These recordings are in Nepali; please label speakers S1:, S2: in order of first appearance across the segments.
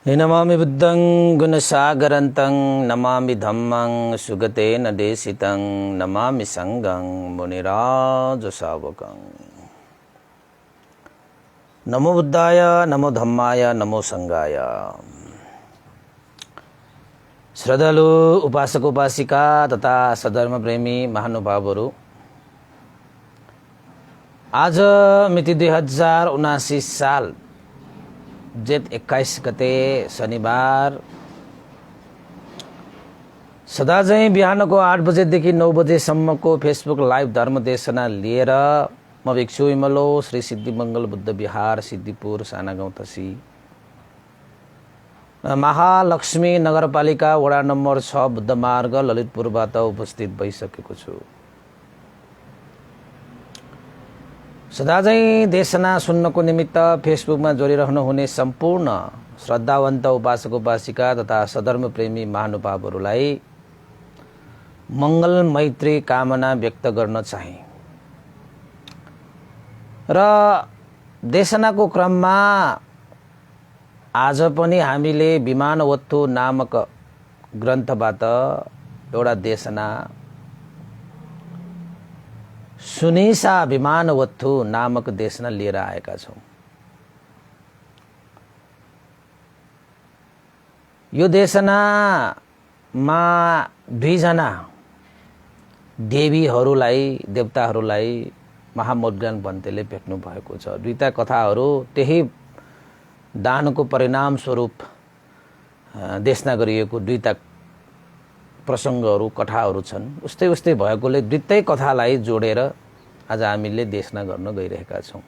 S1: नमामि बुद्धं गुणसागरन्तं नमामि धम्मं सुगतेन देशितं नमामि संघं मुनिराजशावकं। नमो बुद्धाय नमो धम्माय नमो संघाय। श्रद्धालु उपासक उपासिका तथा सधर्म प्रेमी महानुभावहरू, आज मिति 2079 साल जेठ 21 गते शनिबार सदा चाहिँ बिहानको 8 बजेदेखि 9 बजेसम्मको फेसबुक लाइभ धर्म देशना लिएर म भिक्षु इमलो श्री सिद्धिमंगल बुद्ध विहार सिद्धिपुर साना गाउँ तसी महालक्ष्मी नगरपालिका वडा नम्बर 6 बुद्ध मार्ग ललितपुरबाट उपस्थित भइसकेको छु। सदा चाहिँ देशना सुन्नको निमित्त फेसबुकमा जोडिरहनु हुने सम्पूर्ण श्रद्धावन्त उपासक उपासिका तथा सधर्म प्रेमी महानुभावहरूलाई मङ्गल मैत्री कामना व्यक्त गर्न चाहे र देशनाको क्रममा आज पनि हामीले विमानवत्तु नामक ग्रन्थबाट एउटा देशना सुनिसा विमानवत्तु नामक देशना लिएर आएका छौं। यो देशनामा दुईजना देवीहरूलाई देवताहरूलाई महामोदगान भन्तेले भेट्नु भएको छ। दुईटा कथाहरू त्यही दानको परिणाम स्वरूप देशना गरिएको दुईटा प्रसङ्गहरू कथाहरू छन्। उस्तै उस्तै भएकोले दुईटै कथालाई जोडेर आज हामीले देशना गर्न गइरहेका छौं।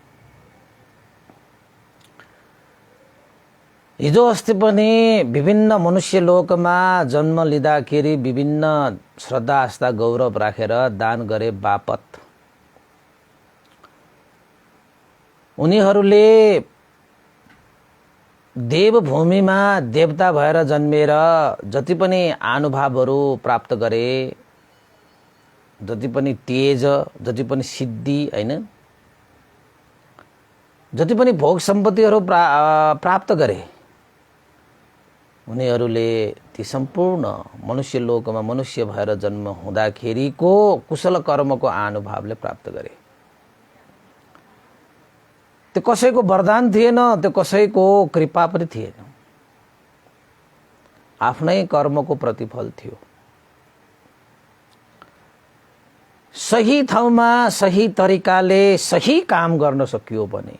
S1: हिजो अस्ति पनि विभिन्न मनुष्य लोकमा जन्म लिँदाखेरि विभिन्न श्रद्धा आस्था गौरव राखेर दान गरे बापत उनीहरूले देवभूमिमा देवता भएर जन्मेर जति पनि अनुभवहरू प्राप्त गरे, जति पनि तेज, जति पनि सिद्धि हैन, जति पनि भोग सम्पत्तिहरू प्राप्त गरे, उनीहरूले ती सम्पूर्ण मनुष्य लोकमा मनुष्य भएर जन्म हुँदाखेरिको कुशल कर्मको अनुभवले प्राप्त गरे। त्यो कसैको वरदान थिएन, त्यो कसैको कृपा पनि थिएन, आफ्नै कर्मको प्रतिफल थियो। सही ठाउँमा सही तरिकाले सही काम गर्न सकियो भने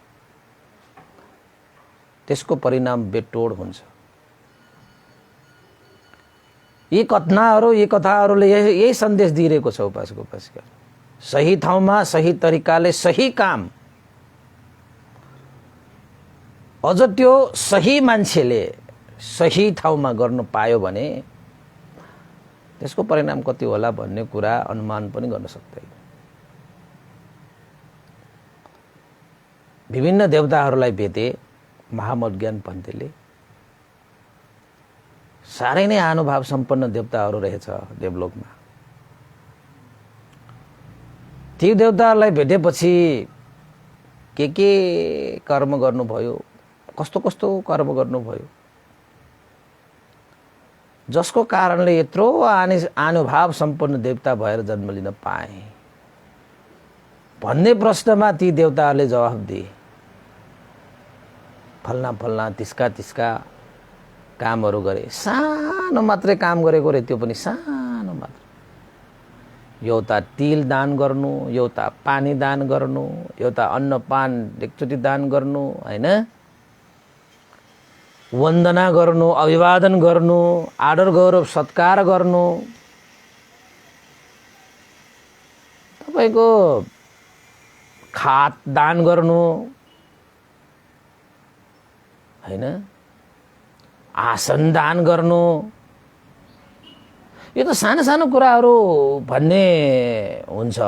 S1: त्यसको परिणाम बेटोड हुन्छ। यी घटनाहरू यी कथाहरूले यही सन्देश दिइरहेको छ उपासक उपासिका। सही ठाउँमा सही तरिकाले सही काम, अझ त्यो सही मान्छेले सही ठाउँमा गर्न पायो भने त्यसको परिणाम कति होला भन्ने कुरा अनुमान पनि गर्न सक्दैन। विभिन्न देवताहरूलाई भेटे महामोदगान भन्तेले। साह्रै नै अनुभव सम्पन्न देवताहरू रहेछ देवलोकमा। ती देवताहरूलाई भेटेपछि के कर्म गर्नुभयो, कस्तो कस्तो कर्म गर्नुभयो, जसको कारणले यत्रो अनुभव सम्पन्न देवता भएर जन्म लिन पाए भन्ने प्रश्नमा ती देवताहरूले जवाफ दिए। फल्ना फल्ना तिस्का तिस्का कामहरू गरे। सानो मात्रै काम गरेको रे, त्यो पनि सानो मात्र। एउटा तिल दान गर्नु, एउटा पानी दान गर्नु, एउटा अन्नपान एकचोटि दान गर्नु हैन, वन्दना गर्नु, अभिवादन गर्नु, आदर गौरव सत्कार गर्नु, तपाईको खात दान गर्नु हैन, आसन दान गर्नु, यो त सानो सानो कुराहरू भन्ने हुन्छ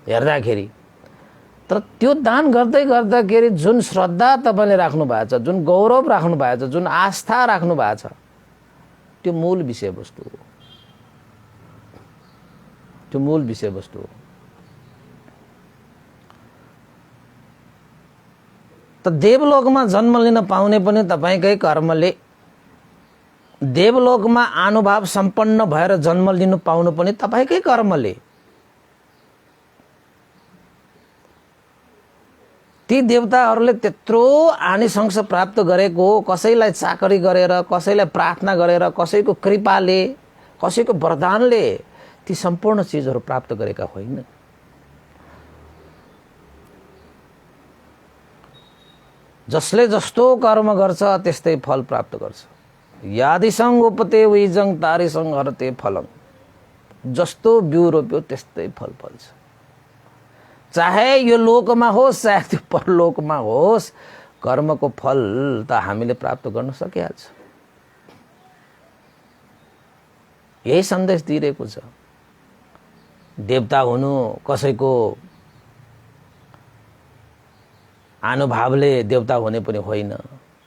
S1: हेर्दाखेरि। तर त्यो दान गर्दै गर्दाखेरि जुन श्रद्धा तपाईले राख्नु भएको छ, जुन गौरव राख्नु भएको छ, जुन आस्था राख्नु भएको छ, त्यो मूल विषयवस्तु हो। त्यो मूल विषयवस्तु हो। त देवलोकमा जन्म लिन पाउने पनि तपाईकै कर्मले देवलोकमा अनुभाव सम्पन्न भएर जन्म लिनु पाउनु पनि तपाईकै कर्मले। ती देवताहरूले त्यत्रो आनिशंस प्राप्त गरेको, कसैलाई चाकरी गरेर, कसैलाई प्रार्थना गरेर, कसैको कृपाले, कसैको वरदानले ती सम्पूर्ण चीजहरू प्राप्त गरेका होइन। जसले जस्तो कर्म गर्छ त्यस्तै फल प्राप्त गर्छ। यादिसङ उपते उइजङ तारिसङ हरते फलङ। जस्तो बिउ रोप्यो त्यस्तै फल फल्छ। चाहे यो लोकमा होस् चाहे त्यो परलोकमा होस्, कर्मको फल त हामीले प्राप्त गर्न सकिहाल्छ। यही सन्देश दिइरहेको छ। देवता हुनु कसैको अनुभावले देवता हुने पनि होइन,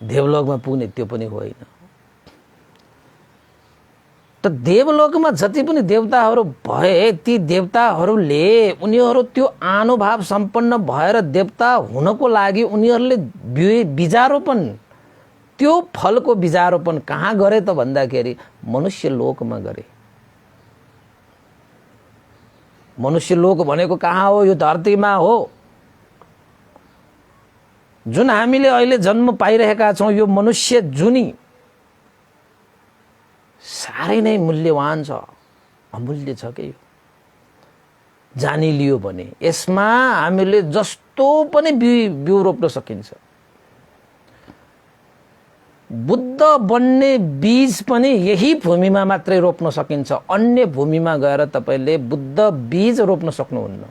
S1: देवलोकमा पुग्ने त्यो पनि होइन। त देवलोकमा जति पनि देवताहरू भए, ती देवताहरूले उनीहरू त्यो अनुभाव सम्पन्न भएर देवता हुनको लागि उनीहरूले बीजारोपण, त्यो फलको बीजारोपण कहाँ गरे त भन्दाखेरि मनुष्य लोकमा गरे। मनुष्य लोक भनेको कहाँ हो? यो धरतीमा हो। जुन हामीले अहिले जन्म पाइरहेका छौँ, यो मनुष्य जुनी साह्रै नै मूल्यवान छ, अमूल्य छ के। जानिलियो भने यसमा हामीले जस्तो पनि बिउ रोप्न सकिन्छ। बुद्ध बन्ने बीज पनि यही भूमिमा मात्रै रोप्न सकिन्छ। अन्य भूमिमा गएर तपाईले बुद्ध बीज रोप्न सक्नुहुन्न।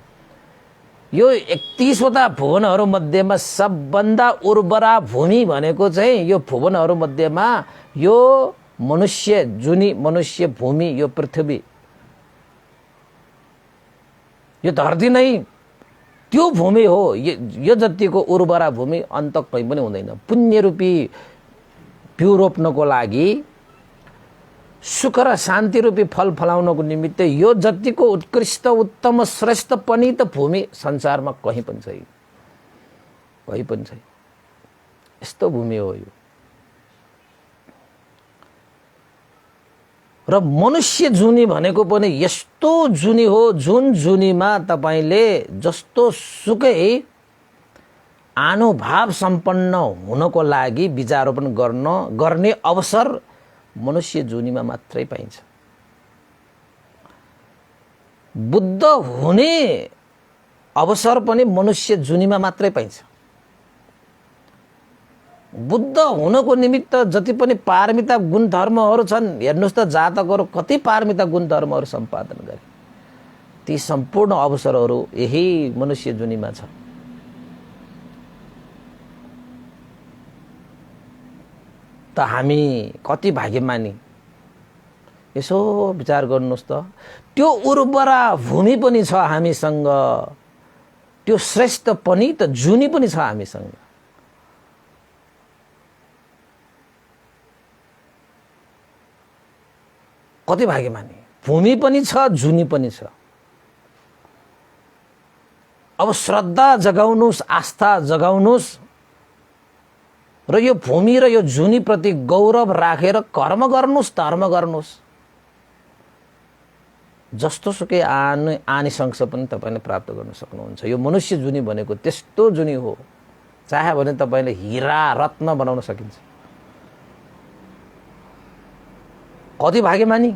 S1: यो 31वटा भुवनहरू मध्येमा सबभन्दा उर्वरा भूमि भनेको चाहिँ यो भुवनहरू मध्येमा यो मनुष्य जुनी, मनुष्य भूमि, यो पृथ्वी, यो धरती नै त्यो भूमि हो। यो जतिको उर्वरा भूमि अन्त कहीँ पनि हुँदैन। पुण्य रूपी बिउ रोप्नको लागि, सुख र शान्ति रूपी फल फलाउनको निमित्त यो जतिको उत्कृष्ट, उत्तम, श्रेष्ठ पनि त भूमि संसारमा कहीँ पनि छैन, कहीँ पनि छैन। यस्तो भूमि हो यो। र मनुष्य जुनी भनेको पनि यस्तो जुनी हो, जुन जुनीमा तपाईले जस्तो सुकै अनुभाव सम्पन्न हुनको लागि बीजारोपण गर्ने अवसर मनुष्य जुनीमा मात्रै पाइन्छ। बुद्ध हुने अवसर पनि मनुष्य जुनीमा मात्रै पाइन्छ। बुद्ध हुनको निमित्त जति पनि पारमिता गुण धर्महरू छन्, हेर्नुहोस् त जातकहरू कति पारमिता गुण धर्महरू सम्पादन गरे। ती सम्पूर्ण अवसरहरू यही मनुष्य जुनीमा छ। त हामी कति भाग्यमानी। यसो विचार गर्नुहोस् त, त्यो उर्वरा भूमि पनि छ हामीसँग, त्यो श्रेष्ठ पनि त जुनी पनि छ हामीसँग। कति भाग्यमानी। भूमि पनि छ, जुनी पनि छ। अब श्रद्धा जगाउनुस्, आस्था जगाउनुस् र यो भूमि र यो जुनी प्रति गौरव राखेर कर्म गर्नुस्, धर्म गर्नुस्। जस्तो सुकै आनिशंस पनि तपाईले प्राप्त गर्न सक्नुहुन्छ। यो मनुष्य जुनी भनेको त्यस्तो जुनी हो। चाहे भने तपाईले हीरा रत्न बनाउन सकिन्छ। कति भाग्यमानी।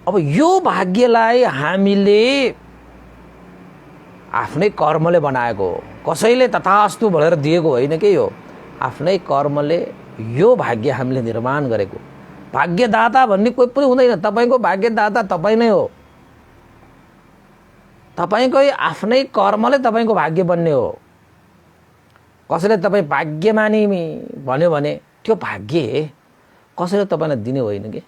S1: अब यो भाग्यलाई हामीले आफ्नै कर्मले बनाएको हो। कसैले तथास्तु भनेर दिएको होइन के। यो आफ्नै कर्मले यो भाग्य हामीले निर्माण गरेको। भाग्यदाता भन्ने कोही पनि हुँदैन। तपाईको भाग्यदाता तपाई नै हो। तपाईकै आफ्नै कर्मले तपाईको भाग्य बन्ने हो। कसैले तपाई भाग्यमानी भन्यो भने त्यो भाग्य कसैले तपाईलाई दिने होइन के।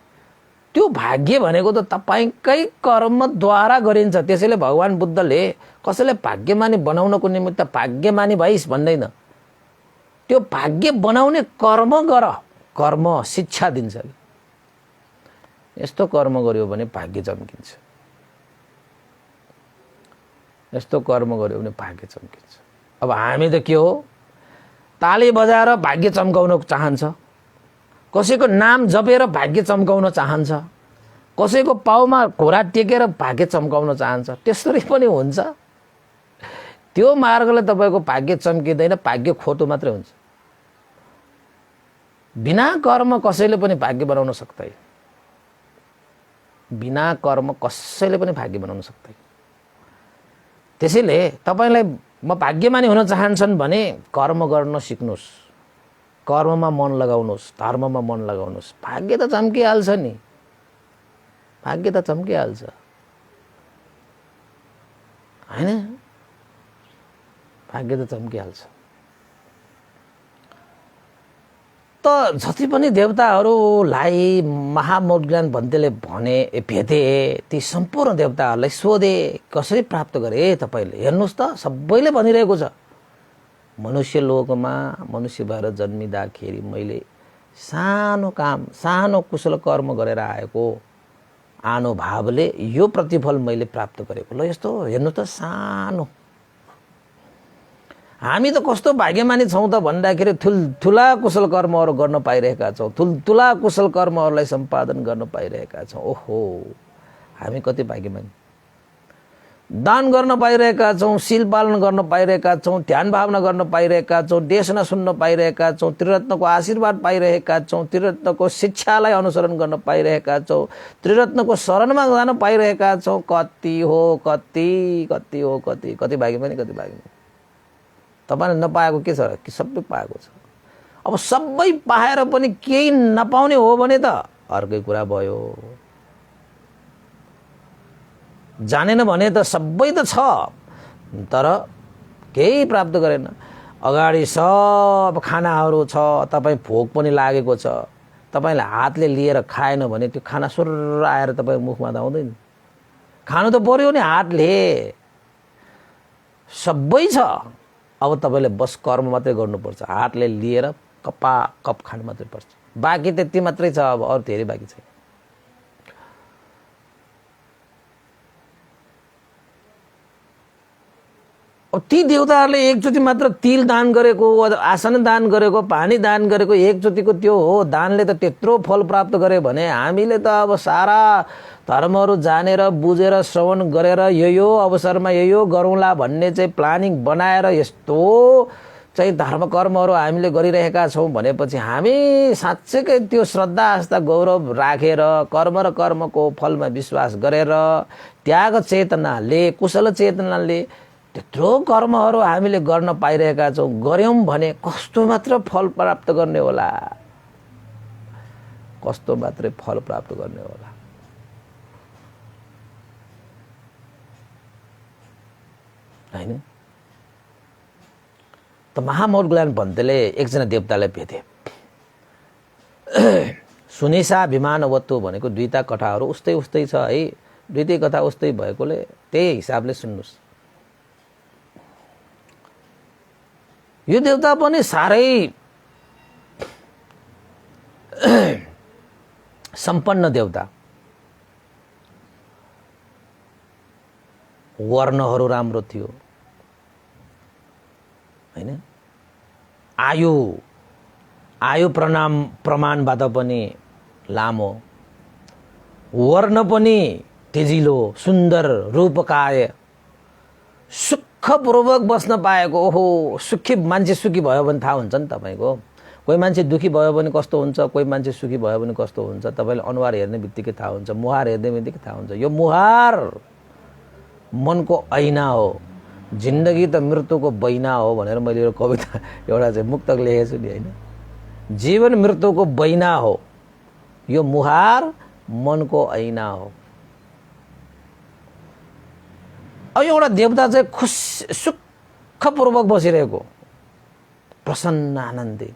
S1: त्यो भाग्य भनेको त तपाईकै कर्मद्वारा गरिन्छ। त्यसैले भगवान बुद्धले कसैले भाग्यमानी बनाउनको निमित्त भाग्यमानी भइस् भन्दैन। त्यो भाग्य बनाउने कर्म गर, कर्म शिक्षा दिन्छ। यस्तो कर्म गर्यो भने भाग्य चम्किन्छ। यस्तो कर्म गर्यो भने भाग्य चम्किन्छ। अब हामी त के हो, ताली बजाएर भाग्य चम्काउन चाहन्छ। कसैको नाम जपेर भाग्य चम्काउन चाहन्छ, कसैको पाउमा घोडा टेकेर भाग्य चम्काउन चाहन्छ। त्यसरी पनि हुन्छ। त्यो मार्गले तपाईँको भाग्य चम्किँदैन, भाग्य खोटो मात्रै हुन्छ। बिना कर्म कसैले पनि भाग्य बनाउन सक्दैन। बिना कर्म कसैले पनि भाग्य बनाउन सक्दैन। त्यसैले तपाईलाई म भाग्यमानी हुन चाहन्छन् भने कर्म गर्न सिक्नुस्, कर्ममा मन लगाउनुस्, धर्ममा मन लगाउनुस्। भाग्य त चम्किहाल्छ नि, भाग्य त चम्किहाल्छ हैन? भाग्य त चम्किहाल्छ। त जति पनि देवताहरूलाई महामौद्गल्यन भन्तेले भेटे, ती सम्पूर्ण देवताहरूलाई सोधे कसरी प्राप्त गरे तपाईले? हेर्नुस् त, सबैले भनिरहेको छ मनुष्य लोकमा मनुष्य भएर जन्मिँदाखेरि मैले सानो काम, सानो कुशल कर्म गरेर आएको आनुभावले यो प्रतिफल मैले प्राप्त गरेको। ल यस्तो हेर्नु त, सानो। हामी त कस्तो भाग्यमानी छौँ त भन्दाखेरि ठुला कुशल कर्महरू गर्न पाइरहेका छौँ, ठुला कुशल कर्महरूलाई सम्पादन गर्न पाइरहेका छौँ। ओहो, हामी कति भाग्यमानी। दान गर्न पाइरहेका छौँ, शील पालन गर्न पाइरहेका छौँ, ध्यान भावना गर्न पाइरहेका छौँ, देशना सुन्न पाइरहेका छौँ, त्रिरत्नको आशीर्वाद पाइरहेका छौँ, त्रिरत्नको शिक्षालाई अनुसरण गर्न पाइरहेका छौँ, त्रिरत्नको शरणमा जान पाइरहेका छौँ। कति हो, कति भाग्यमानी, कति भाग्यमानी। तपाईले नपाएको के छ र? कि सबै पाएको छ। अब सबै पाएर पनि केही नपाउने हो भने त अर्कै कुरा भयो। जानेन भने त सबै त छ तर केही प्राप्त गरेन। अगाडि सब खानाहरू छ, तपाईँ भोक पनि लागेको छ, तपाईले हातले लिएर खाएन भने त्यो खाना सुर्र आएर तपाईँ मुखमा त आउँदैन। खानु त पर्यो नि हातले, सबै छ। अब तपाईले बस कर्म मात्रै गर्नुपर्छ, हातले लिएर कप खानु मात्रै पर्छ। बाँकी त्यति मात्रै छ, अब अरू धेरै बाँकी छैन। ती देवताहरूले एकचोटि मात्र तिल दान गरेको, आसन दान गरेको, पानी दान गरेको एकचोटिको त्यो हो दानले त त्यत्रो फल प्राप्त गरे भने हामीले त अब सारा धर्महरू जानेर बुझेर श्रवण गरेर यो अवसरमा यो गरौँला भन्ने चाहिँ प्लानिङ बनाएर यस्तो चाहिँ धर्म कर्महरू हामीले गरिरहेका छौँ भनेपछि हामी साँच्चैकै त्यो श्रद्धा आस्था गौरव राखेर कर्म र कर्मको फलमा विश्वास गरेर त्याग चेतनाले, कुशल चेतनाले त्यत्रो कर्महरू हामीले गर्न पाइरहेका छौँ। गर्यौं भने कस्तो मात्र फल प्राप्त गर्ने होला, कस्तो मात्रै फल प्राप्त गर्ने होला। हैन त? महामौद्गल्यन भन्तेले एकजना देवतालाई भेटे। सुनिसा विमानवत्तु भनेको दुईटा कथाहरू उस्तै छ है। दुईटै कथा उस्तै भएकोले त्यही हिसाबले सुन्नुस्। यो देवता पनि साह्रै सम्पन्न देवता। वर्णहरू राम्रो थियो हैन? आयु प्रमाणबाट पनि लामो, वर्ण पनि तेजिलो, सुन्दर, रूपकाय, सुखपूर्वक बस्न पाएको। ओहो, सुखी मान्छे सुखी भयो भने थाहा हुन्छ नि तपाईको। कोही मान्छे दुखी भयो भने कस्तो हुन्छ, कोही मान्छे सुखी भयो भने कस्तो हुन्छ, तपाईले अनुहार हेर्ने बित्तिकै थाहा हुन्छ, मुहार हेर्ने बित्तिकै थाहा हुन्छ। यो मुहार मनको ऐना हो, जिन्दगी त मृत्युको बैना हो भनेर मैले यो कविता एउटा चाहिँ मुक्तक लेखेको छु नि हैन? जीवन मृत्युको बैना हो, यो मुहार मनको ऐना हो। अब एउटा देवता चाहिँ सुखपूर्वक बसिरहेको, प्रसन्न आनन्दित।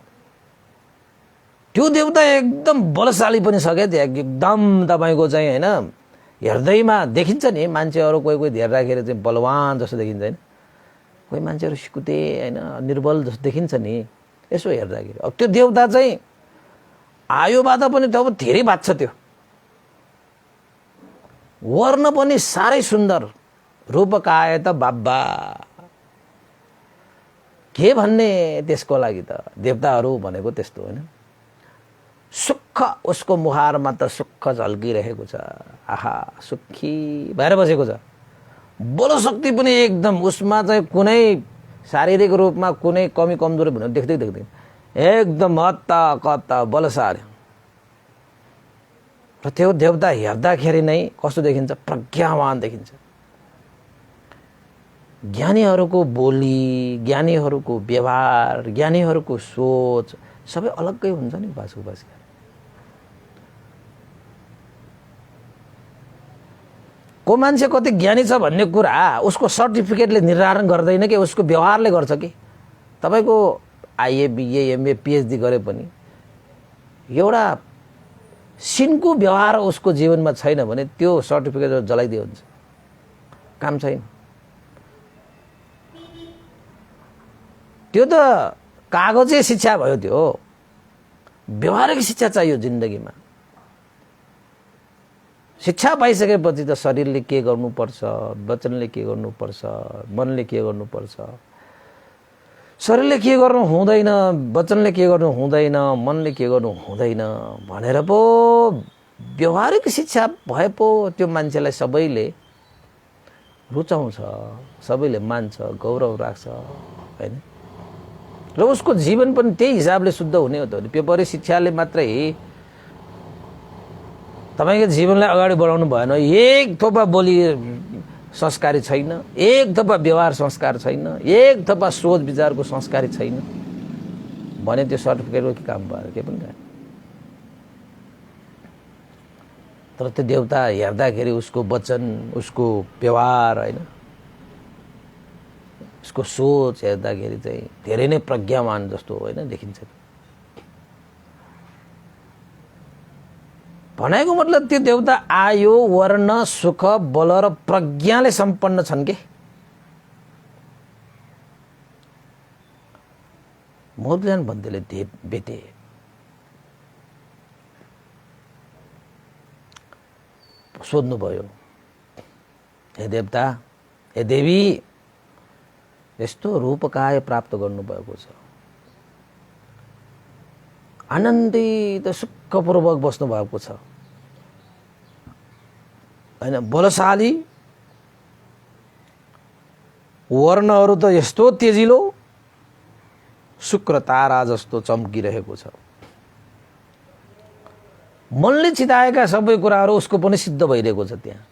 S1: त्यो देवता एकदम बलशाली पनि छ क्या, एकदम तपाईको चाहिँ हैन हेर्दैमा देखिन्छ नि। मान्छेहरू कोही धेर राखेर चाहिँ बलवान जस्तो देखिन्छ हैन? कोही मान्छेहरू सिकुते हैन, निर्बल जस्तो देखिन्छ नि यसो हेर्दाखेरि। अब त्यो देवता चाहिँ आयुबाट पनि त अब धेरै बात छ। त्यो वर्ण पनि साह्रै सुन्दर, रूपकाय त बाबा के भन्ने त्यसको लागि त। देवताहरू भनेको त्यस्तो हैन? सुख उसको मुहारमा त सुख झल्किरहेको छ। आहा सुखी भएर बसेको छ। बलशक्ति पनि एकदम उसमा चाहिँ कुनै शारीरिक रूपमा कुनै कमी कमजोरी भन्ने देख्दैन, एकदम हत्ता कत्ता बलशाली। र त्यो देवता हेर्दाखेरि नै कस्तो देखिन्छ? प्रज्ञावान देखिन्छ। ज्ञानीहरूको बोली, ज्ञानीहरूको व्यवहार, ज्ञानीहरूको सोच सबै अलग्गै हुन्छ नि उपासक-उपासिका। को मान्छे कति ज्ञानी छ भन्ने कुरा उसको सर्टिफिकेटले निर्धारण गर्दैन कि उसको व्यवहारले गर्छ कि। तपाईको आइए बिए एमए पिएचडी गरे पनि एउटा सिनको व्यवहार उसको जीवनमा छैन भने त्यो सर्टिफिकेट जलाइदियो हुन्छ, काम छैन। त्यो त कागजी शिक्षा भयो, त्यो व्यवहारिक शिक्षा चाहियो जिन्दगीमा। शिक्षा पाइसकेपछि त शरीरले के गर्नुपर्छ, वचनले के गर्नुपर्छ, मनले के गर्नुपर्छ, शरीरले के गर्नु हुँदैन, वचनले के गर्नु हुँदैन, मनले के गर्नु हुँदैन भनेर पो व्यवहारिक शिक्षा भए पो त्यो मान्छेलाई सबैले रुचाउँछ, सबैले मान्छ, गौरव राख्छ हैन। र उसको जीवन पनि त्यही हिसाबले शुद्ध हुने हो त। पेपरी शिक्षाले मात्रै तपाईको जीवनलाई अगाडि बढाउनु भएन। एक थोपा बोली संस्कारी छैन, एक थोपा व्यवहार संस्कार छैन, एक थोपा सोच विचारको संस्कारी छैन भने त्यो सर्टिफिकेटको के काम भयो? के पनि छैन। तर त्यो देवता हेर्दाखेरि उसको वचन, उसको व्यवहार हैन, उसको सोच हेर्दाखेरि चाहिँ धेरै नै प्रज्ञावान जस्तो हैन देखिन्छ। भनेको मतलब त्यो देवता आयो वर्ण सुख बल र प्रज्ञाले सम्पन्न छन् के। मोदल्यान भन्देले बेटे सोध्नु भयो, हे देवता, हे देवी, यस्तो रूपकाय प्राप्त गर्नुभएको छ, आनन्दित सुखपूर्वक बस्नु भएको छ हैन, बलशाली, वर्णहरू त यस्तो तेजिलो, शुक्र तारा जस्तो चम्किरहेको छ, मनले चिताएका सबै कुराहरू उसको पनि सिद्ध भइरहेको छ त्यहाँ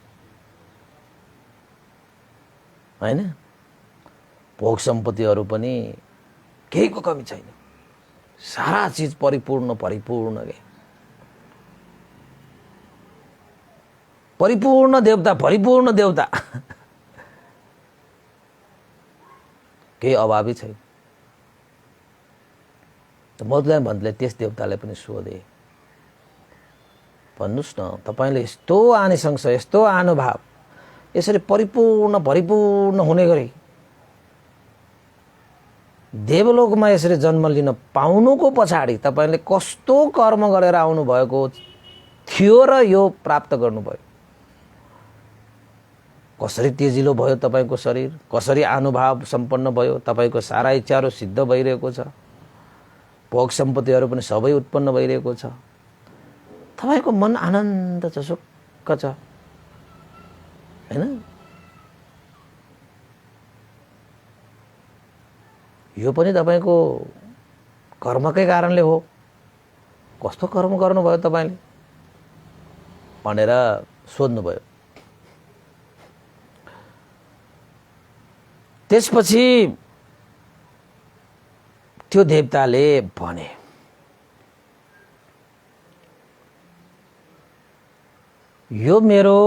S1: हैन। भोग सम्पत्तिहरू पनि केहीको कमी छैन, सारा चीज परिपूर्ण के परिपूर्ण देवता केही अभावी छैन। मोदल्यान भन्दै त्यस देवताले पनि सोधे, भन्नुस् न तपाईले यस्तो आनिसंस, यस्तो अनुभाव, यसरी परिपूर्ण हुने गरी देवलोकमा यसरी जन्म लिन पाउनुको पछाडि तपाईले कस्तो कर्म गरेर आउनु भएको थियो र यो प्राप्त गर्नुभयो? कसरी तेजिलो भयो तपाईको शरीर, कसरी अनुभाव सम्पन्न भयो, तपाईको सारा इच्छाहरू सिद्ध भइरहेको छ, भोग सम्पत्तिहरू पनि सबै उत्पन्न भइरहेको छ, तपाईको मन आनन्द छ, सुख छ हैन। यो पनि तपाईको कर्मकै कारणले हो। कस्तो कर्म गर्नुभयो तपाईले भनेर सोध्नुभयो। त्यसपछि त्यो देवताले भने, यो मेरो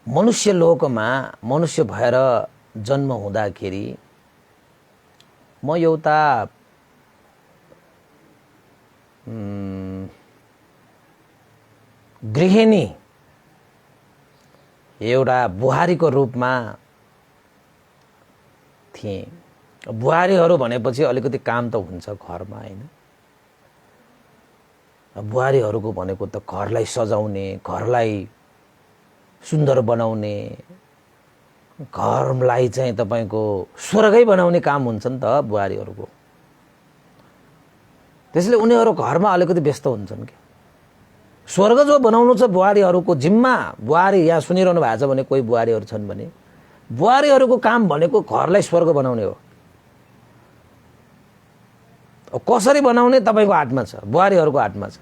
S1: मनुष्य लोकमा मनुष्य भएर जन्म हुँदाखेरि म एउटा गृहिणी, एउटा बुहारीको रूपमा थिएँ। बुहारीहरू भनेपछि अलिकति काम त हुन्छ घरमा हैन। बुहारीहरूको भनेको त घरलाई सजाउने, घरलाई सुन्दर बनाउने, घरलाई चाहिँ तपाईको स्वर्गै बनाउने काम हुन्छ नि त बुहारीहरूको। त्यसैले उनीहरू घरमा अलिकति व्यस्त हुन्छन् कि स्वर्ग जो बनाउनु छ बुहारीहरूको जिम्मा, बुहारी यहाँ सुनिरहनु भएको छ भने कोही बुहारीहरू छन् भने बुहारीहरूको काम भनेको घरलाई स्वर्ग बनाउने हो। कसरी बनाउने तपाईको हातमा छ, बुहारीहरूको हातमा छ।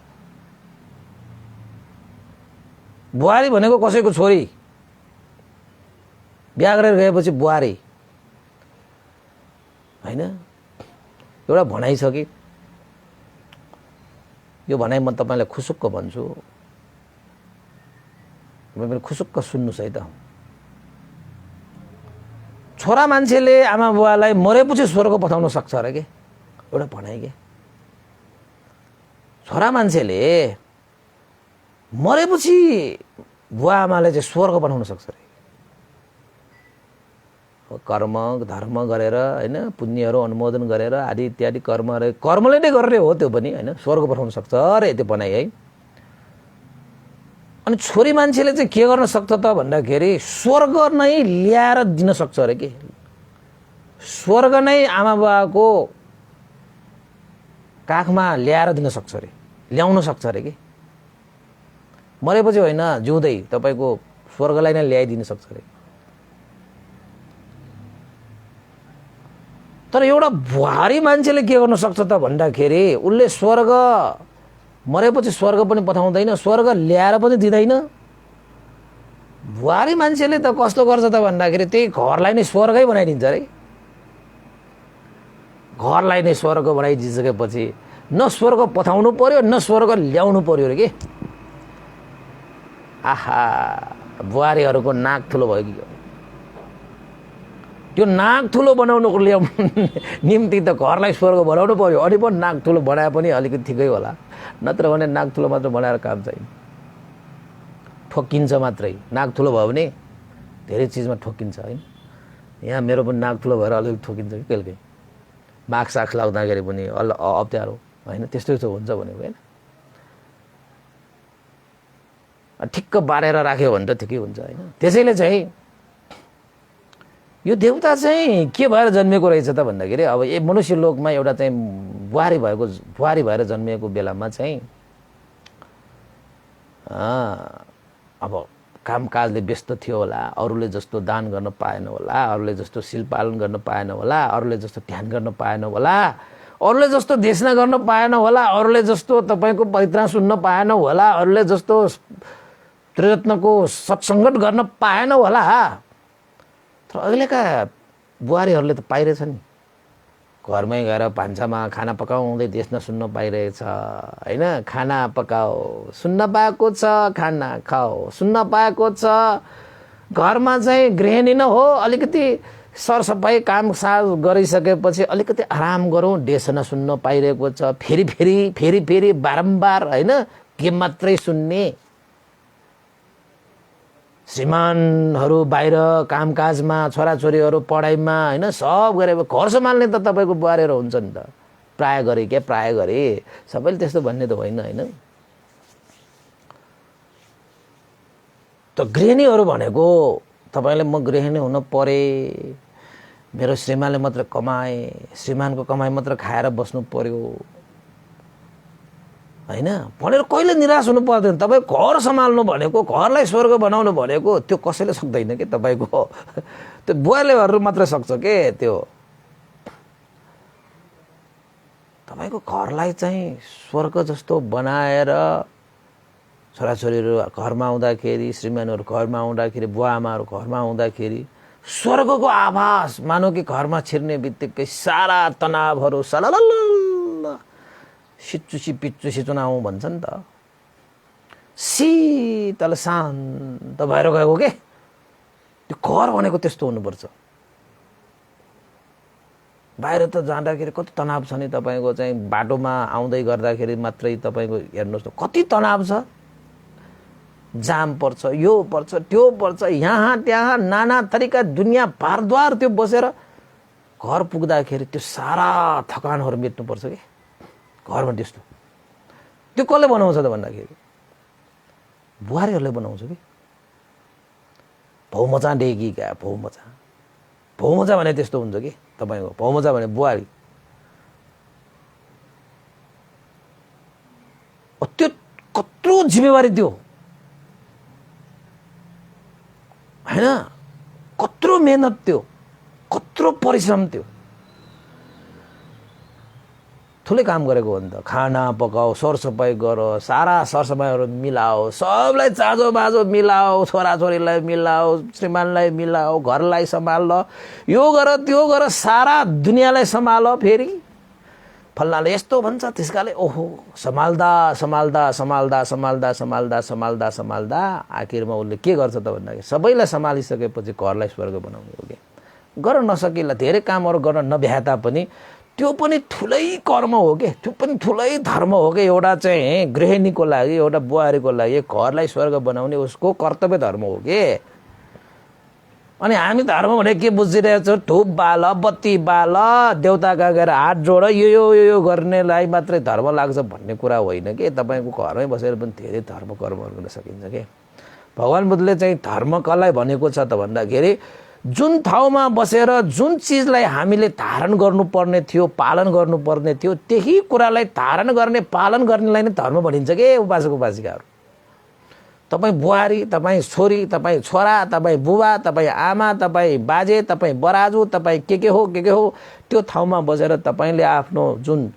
S1: बुहारी भनेको कसैको छोरी, बिहा गरेर गएपछि बुहारी हैन। एउटा भनाइ छ कि यो भनाइ म तपाईलाई खुसुक्क भन्छु, तपाईले खुसुक्क सुन्नुस् है त। छोरा मान्छेले आमा बुवालाई मरेपछि स्वर्ग पठाउन सक्छ अरे के, एउटा भनाइ के। छोरा मान्छेले मरेपछि बुवा आमाले चाहिँ स्वर्ग बनाउन सक्छ अरे। कर्म धर्म गरेर हैन, पुण्यहरू अनुमोदन गरेर आदि इत्यादि कर्मले नै गर्ने हो त्यो पनि हैन, स्वर्ग पठाउन सक्छ अरे त्यो भनाइ है। अनि छोरी मान्छेले चाहिँ के गर्न सक्छ त भन्दाखेरि स्वर्ग नै ल्याएर दिन सक्छ अरे के। स्वर्ग नै आमा बाबाको काखमा ल्याएर दिन सक्छ अरे, ल्याउन सक्छ अरे के। मरेपछि होइन, जिउँदै तपाईको स्वर्गलाई नै ल्याइदिन सक्छ अरे। तर एउटा बुहारी मान्छेले के गर्न सक्छ त भन्दाखेरि उसले स्वर्ग मरेपछि स्वर्ग पनि पठाउँदैन, स्वर्ग ल्याएर पनि दिँदैन। बुहारी मान्छेले त कस्तो गर्छ त भन्दाखेरि त्यही घरलाई नै स्वर्गै बनाइदिन्छ अरे। घरलाई नै स्वर्ग बनाइदिसकेपछि न स्वर्ग पठाउनु पर्यो न स्वर्ग ल्याउनु पर्यो अरे के। आहा, बुहारीहरूको नाक ठुलो भयो कि त्यो नाक ठुलो बनाउनुको निम्ति त घरलाई स्वर्ग बनाउनु पर्यो। अनि पनि नाक ठुलो बनाए पनि अलिकति ठिकै होला, नत्र भने नाक ठुलो मात्र बनाएर काम छैन, ठोकिन्छ मात्रै। नाक ठुलो भयो भने धेरै चिजमा ठोकिन्छ हैन। यहाँ मेरो पनि नाक ठुलो भएर अलिकति ठोकिन्छ कि कहिलेकाहीँ, माग साग लाग्दाखेरि पनि अप्ठ्यारो हैन, त्यस्तो हुन्छ भनेको हैन। ठिक्क बारेर राख्यो भने त ठिकै हुन्छ हैन। त्यसैले चाहिँ यो देवता चाहिँ के भएर जन्मेको रहेछ त भन्दाखेरि अब ए मनुष्य लोकमा एउटा चाहिँ बुहारी भएर जन्मिएको बेलामा चाहिँ अब कामकाजले व्यस्त थियो होला, अरूले जस्तो दान गर्न पाएन होला, अरूले जस्तो शील पालन गर्न पाएन होला, अरूले जस्तो ध्यान गर्न पाएन होला, अरूले जस्तो देशना गर्न पाएन होला, अरूले जस्तो तपाईको परित्राण सुन्न पाएन होला, अरूले जस्तो त्रिरत्नको सत्सङ्गत गर्न पाएन होला। तर अहिलेका बुहारीहरूले त पाइरहेछ नि, घरमै गएर भान्सामा खाना पकाउँदै देख्न सुन्न पाइरहेछ हैन। खाना पकाओ सुन्न पाएको छ, खाना खाओ सुन्न पाएको छ। घरमा चाहिँ गृहिणी न हो, अलिकति सरसफाइ कामसाज गरिसकेपछि अलिकति आराम गरौँ, देशना सुन्न पाइरहेको छ। फेरि फेरि फेरि फेरि बारम्बार हैन के मात्रै सुन्ने। श्रीमानहरू बाहिर कामकाजमा, छोराछोरीहरू पढाइमा हैन, सब गरे घर सम्हाल्ने त तपाईको बुहारीहरू हुन्छ नि त। प्राय गरे सबैले त्यस्तो भन्ने त होइन हैन। त गृहिणीहरू भनेको तपाईले म गृहिणी हुन परे, मेरो श्रीमानले मात्र कमाए, श्रीमानको कमाई मात्र खाएर बस्नु पर्यो हैन भनेर कहिले निराश हुनु पर्दैन। तपाईँ घर सम्हाल्नु भनेको, घरलाई स्वर्ग बनाउनु भनेको त्यो कसैले सक्दैन के। तपाईको त्यो बुहारीहरू मात्र सक्छ के। त्यो तपाईको घरलाई चाहिँ स्वर्ग जस्तो बनाएर छोराछोरीहरू घरमा आउँदाखेरि, श्रीमानहरू घरमा आउँदाखेरि, बुवा आमाहरू घरमा आउँदाखेरि स्वर्गको आभास मानौ कि घरमा छिर्ने बित्तिकै सारा तनावहरू सललल सिचुसी पिचुसी चुनाउ भन्छ नि त, शीतल शान्त भएर गएको के। त्यो घर भनेको त्यस्तो हुनुपर्छ। बाहिर त जाँदाखेरि कति तनाव छ नि तपाईको चाहिँ, बाटोमा आउँदै गर्दाखेरि मात्रै तपाईको हेर्नुहोस् त कति तनाव छ। जाम पर्छ, यो पर्छ, त्यो पर्छ, यहाँ त्यहाँ नाना थरीका दुनियाँ भारद्वार त्यो बसेर घर पुग्दाखेरि त्यो सारा थकानहरू मेट्नुपर्छ कि। घरमा त्यस्तो त्यो कसले बनाउँछ त भन्दाखेरि बुहारीहरूले बनाउँछ कि। भौमचा डेगी क्या, भौमचा भने त्यस्तो हुन्छ कि। तपाईँको भौमचा भने बुहारी जिम्मेवारी त्यो हैन कत्रो मेहनत त्यो कत्रो परिश्रम त्यो ठुलै काम गरेको हो नि त खाना पकाओ सरसफाइ गर सारा सरसफाइहरू मिलाओ सबलाई चाँजो बाजो मिलाओ छोराछोरीलाई मिलाओ श्रीमानलाई मिलाओ घरलाई सम्हाल यो गर त्यो गर सारा दुनियाँलाई सम्हाल फेरि फल्नाले यस्तो भन्छ त्यसकाले ओहो सम्हाल्दा सम्हाल्दा सम्हाल्दा सम्हाल्दा सम्हाल्दा सम्हाल्दा सम्हाल्दा आखिरमा उसले के गर्छ त भन्दाखेरि सबैलाई सम्हालिसकेपछि घरलाई स्वर्ग बनाउने हो कि गर्न नसकिला धेरै कामहरू गर्न नभ्याए पनि त्यो पनि ठुलै कर्म हो के त्यो पनि ठुलै धर्म हो कि एउटा चाहिँ गृहिणीको लागि एउटा बुहारीको लागि घरलाई स्वर्ग बनाउने उसको कर्तव्य धर्म हो के अनि हामी धर्म भने के बुझिरहेको छौँ धुप बाल बत्ती बाल देउताका गएर हात जोड यो गर्नेलाई मात्रै धर्म लाग्छ भन्ने कुरा होइन कि तपाईँको घरमै बसेर पनि धेरै धर्म कर्महरू गर्न सकिन्छ कि भगवान बुद्धले चाहिँ धर्म कसलाई भनेको छ त भन्दाखेरि जुन ठाउँमा बसेर जुन चिजलाई हामीले धारण गर्नुपर्ने थियो पालन गर्नुपर्ने थियो त्यही कुरालाई धारण गर्ने पालन गर्नेलाई नै धर्म भनिन्छ के उपासक उपासिकाहरू तपाईँ बुहारी तपाईँ छोरी तपाईँ छोरा तपाईँ बुबा तपाईँ आमा तपाईँ बाजे तपाईँ बराजु तपाईँ के हो त्यो ठाउँमा बसेर तपाईँले आफ्नो जुन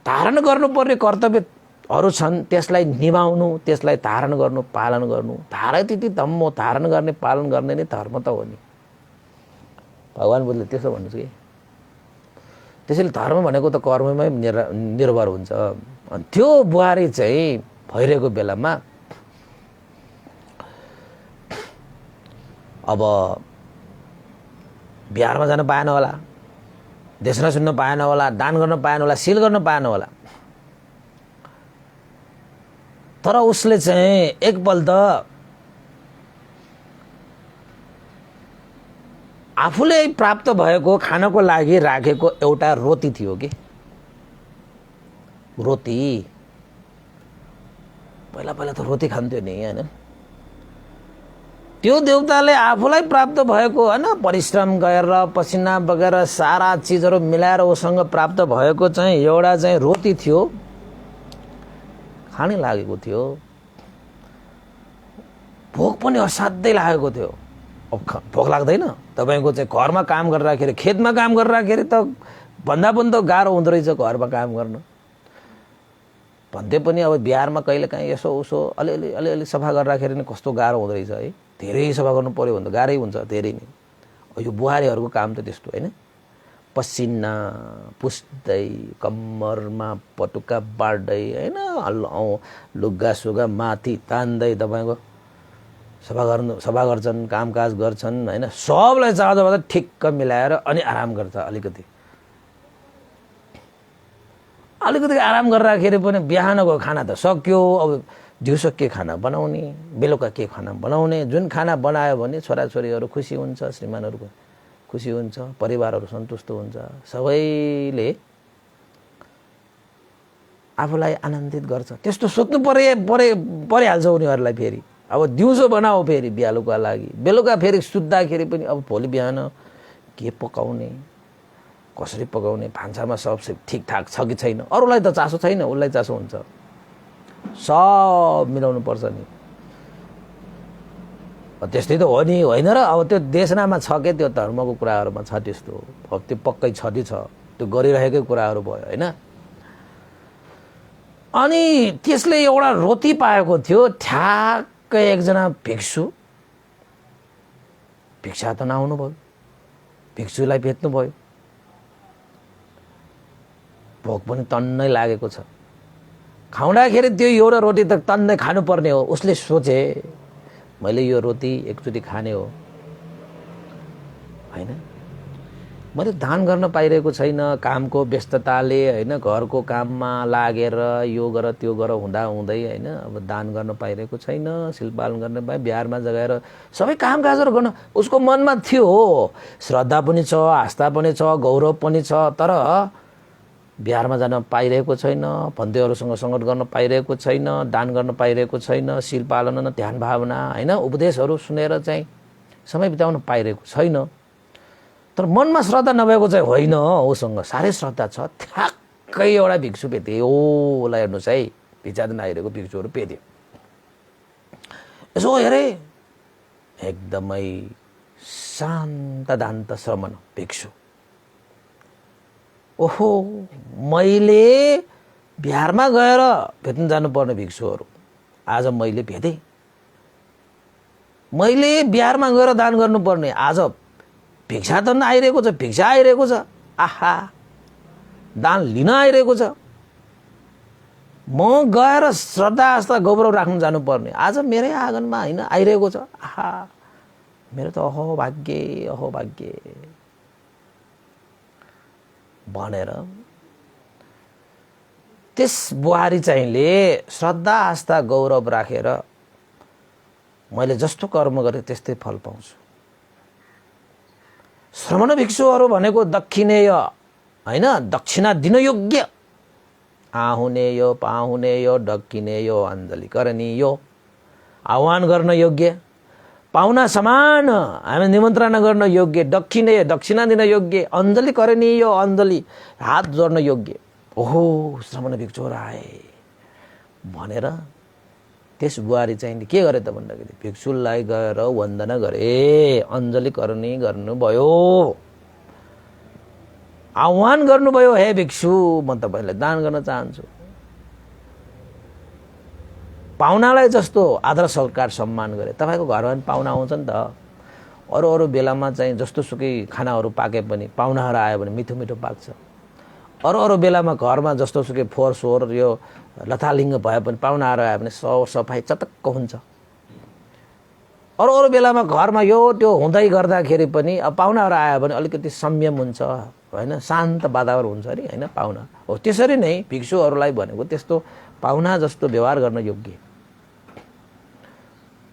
S1: धारण गर्नुपर्ने कर्तव्यहरू छन् त्यसलाई निभाउनु त्यसलाई धारण गर्नु पालन गर्नु धारयति धम्मो धारण गर्ने पालन गर्ने नै धर्म त हो नि भगवान बुद्धले त्यसो भन्नुहुन्छ कि त्यसैले धर्म भनेको त कर्ममै निर्भर हुन्छ अनि त्यो बुहारी चाहिँ भइरहेको बेलामा अब बिहारमा जान पाएन होला देशना सुन्न पाएन होला दान गर्न पाएन होला सिल गर्न पाएन होला तर उसले चाहिँ एकपल्ट आफूले प्राप्त भएको खानको लागि राखेको एउटा रोटी थियो कि रोटी पहिला त रोटी खान्थ्यो नि हैन त्यो देउताले आफूलाई प्राप्त भएको हैन परिश्रम गरेर पसिना बगेर सारा चीजहरू मिलाएर उसँग प्राप्त भएको चाहिँ एउटा चाहिँ रोटी थियो खानै लागेको थियो भोक पनि असाध्यै लागेको थियो अब भोक लाग्दैन तपाईको चाहिँ घरमा काम गर्दाखेरि खेतमा काम गर्दाखेरि त भन्दा पनि त गाह्रो हुँदो रहेछ घरमा काम गर्न भन्दै पनि अब बिहारमा कहिलेकाहीँ यसो उसो अलिअलि सफा गर्दाखेरि नि कस्तो गाह्रो हुँदो रहेछ है धेरै सफा गर्नु पर्यो भने त गाह्रै हुन्छ धेरै नै यो बुहारीहरूको काम त त्यस्तो हैन पसिना पुस्दै कम्मरमा पटुका बाड्दै हैन लुगा सुगा माथि तान्दै तपाईको सफा गर्छन् कामकाज गर्छन् हैन सबलाई चाँजोबाट ठिक्क मिलाएर अनि आराम गर्छ अलिकति आराम गरिराखेर पनि बिहानको खाना त सक्यो अब दिउँसो के खाना बनाउने बेलुका के खाना बनाउने जुन खाना बनायो भने छोराछोरीहरू खुसी हुन्छ श्रीमानहरू खुसी हुन्छ परिवारहरू सन्तुष्ट हुन्छ सबैले आफूलाई आनन्दित गर्छ त्यस्तो सोच्नु परिहाल्छ उनीहरूलाई फेरि अब दिउँसो बनाओ फेरि बिहालुका लागि बेलुका फेरि सुत्दाखेरि पनि अब भोलि बिहान के पकाउने कसरी पकाउने भान्सामा सब ठिकठाक छ कि छैन अरूलाई त चासो छैन उसलाई चासो हुन्छ सब मिलाउनु पर्छ नि त्यस्तै त हो नि होइन र अब त्यो देशनामा छ के त्यो धर्मको कुराहरूमा छ त्यस्तो अब त्यो पक्कै छँदै छ त्यो गरिरहेकै कुराहरू भयो हैन अनि त्यसले एउटा रोटी पाएको थियो ठ्याक्कै एकजना भिक्षु भिक्षा त नआउनु भयो भिक्षुलाई भेट्नु भयो भोक पनि तन्नै लागेको छ खाउँदाखेरि त्यो एउटा रोटी त तन्नै खानुपर्ने हो उसले सोचे मैले यो रोटी एकचोटि खाने हो हैन मैले दान गर्न पाइरहेको छैन कामको व्यस्तताले हैन घरको काममा लागेर यो गर त्यो गर हुँदा हुँदै हैन अब दान गर्न पाइरहेको छैन शिल्पालन गर्न पाए बिहारमा जगाएर सबै कामकाजहरू गर्न उसको मनमा थियो श्रद्धा पनि छ आस्था पनि छ गौरव पनि छ तर बिहारमा जान पाइरहेको छैन भन्देहरूसँग सङ्गत गर्न पाइरहेको छैन दान गर्न पाइरहेको छैन शील पालन ध्यान भावना हैन उपदेशहरू सुनेर चाहिँ समय बिताउन पाइरहेको छैन तर मनमा श्रद्धा नभएको चाहिँ होइन उसँग साह्रै श्रद्धा छ ठ्याक्कै एउटा भिक्षु भेटे ओलाई हेर्नुहोस् है भिक्षाटन आइरहेको भिक्षुहरू पेल्यो। यसो हेरे एकदमै शान्त दान्त श्रमण भिक्षु। ओहो, मैले बिहारमा गएर भेट्न जानुपर्ने भिक्षुहरू आज मैले भेटेँ। मैले बिहारमा गएर दान गर्नुपर्ने आज भिक्षाटन आइरहेको छ, भिक्षा आइरहेको छ। आहा, दान लिन आइरहेको छ। म गएर श्रद्धा आस्था गौरव राख्न जानुपर्ने आज मेरै आँगनमा होइन आइरहेको छ। आहा, मेरो त अहो भाग्य, अहो भाग्य भनेर त्यस बुहारी चाहिँले श्रद्धा आस्था गौरव राखेर मैले जस्तो कर्म गरेँ त्यस्तै फल पाउँछु। श्रमण भिक्षुहरू भनेको दक्षिणेय होइन, दक्षिणा दिन योग्य, आहुनेय पाहुनेय दक्षिणेय अञ्जली करणीय, आह्वान गर्न योग्य, पाहुना समान हामी निमन्त्रणा गर्न योग्य, दक्षिणेय दक्षिणा दिन योग्य, अञ्जली करणीय अञ्जली हात जोड्न योग्य। ओहो, श्रमण भिक्षुहरू आए भनेर त्यस बुहारी चाहिँ के गरे त भन्दाखेरि भिक्षुलाई गएर वन्दना गरे, अञ्जली करणी गर्नुभयो, आह्वान गर्नुभयो। हे भिक्षु, म तपाईँलाई दान गर्न चाहन्छु। पाहुनालाई जस्तो आदर सत्कार सम्मान गरे। तपाईँको घरमा पनि पाहुना आउँछ नि त, अरू अरू बेलामा चाहिँ जस्तो सुकै खानाहरू पाके पनि पाहुनाहरू आयो भने मिठो मिठो पाक्छ। अरू अरू बेलामा घरमा जस्तो सुकै फोहोर सोहोर यो लथालिङ्ग भए पनि पाहुनाहरू आयो भने सफाइ चटक्क हुन्छ। अरू अरू बेलामा घरमा यो त्यो हुँदै गर्दाखेरि पनि अब पाहुनाहरू आयो भने अलिकति संयम हुन्छ होइन, शान्त वातावरण हुन्छ अरे होइन पाहुना हो। त्यसरी नै भिक्षुहरूलाई भनेको त्यस्तो पाहुना जस्तो व्यवहार गर्न योग्य,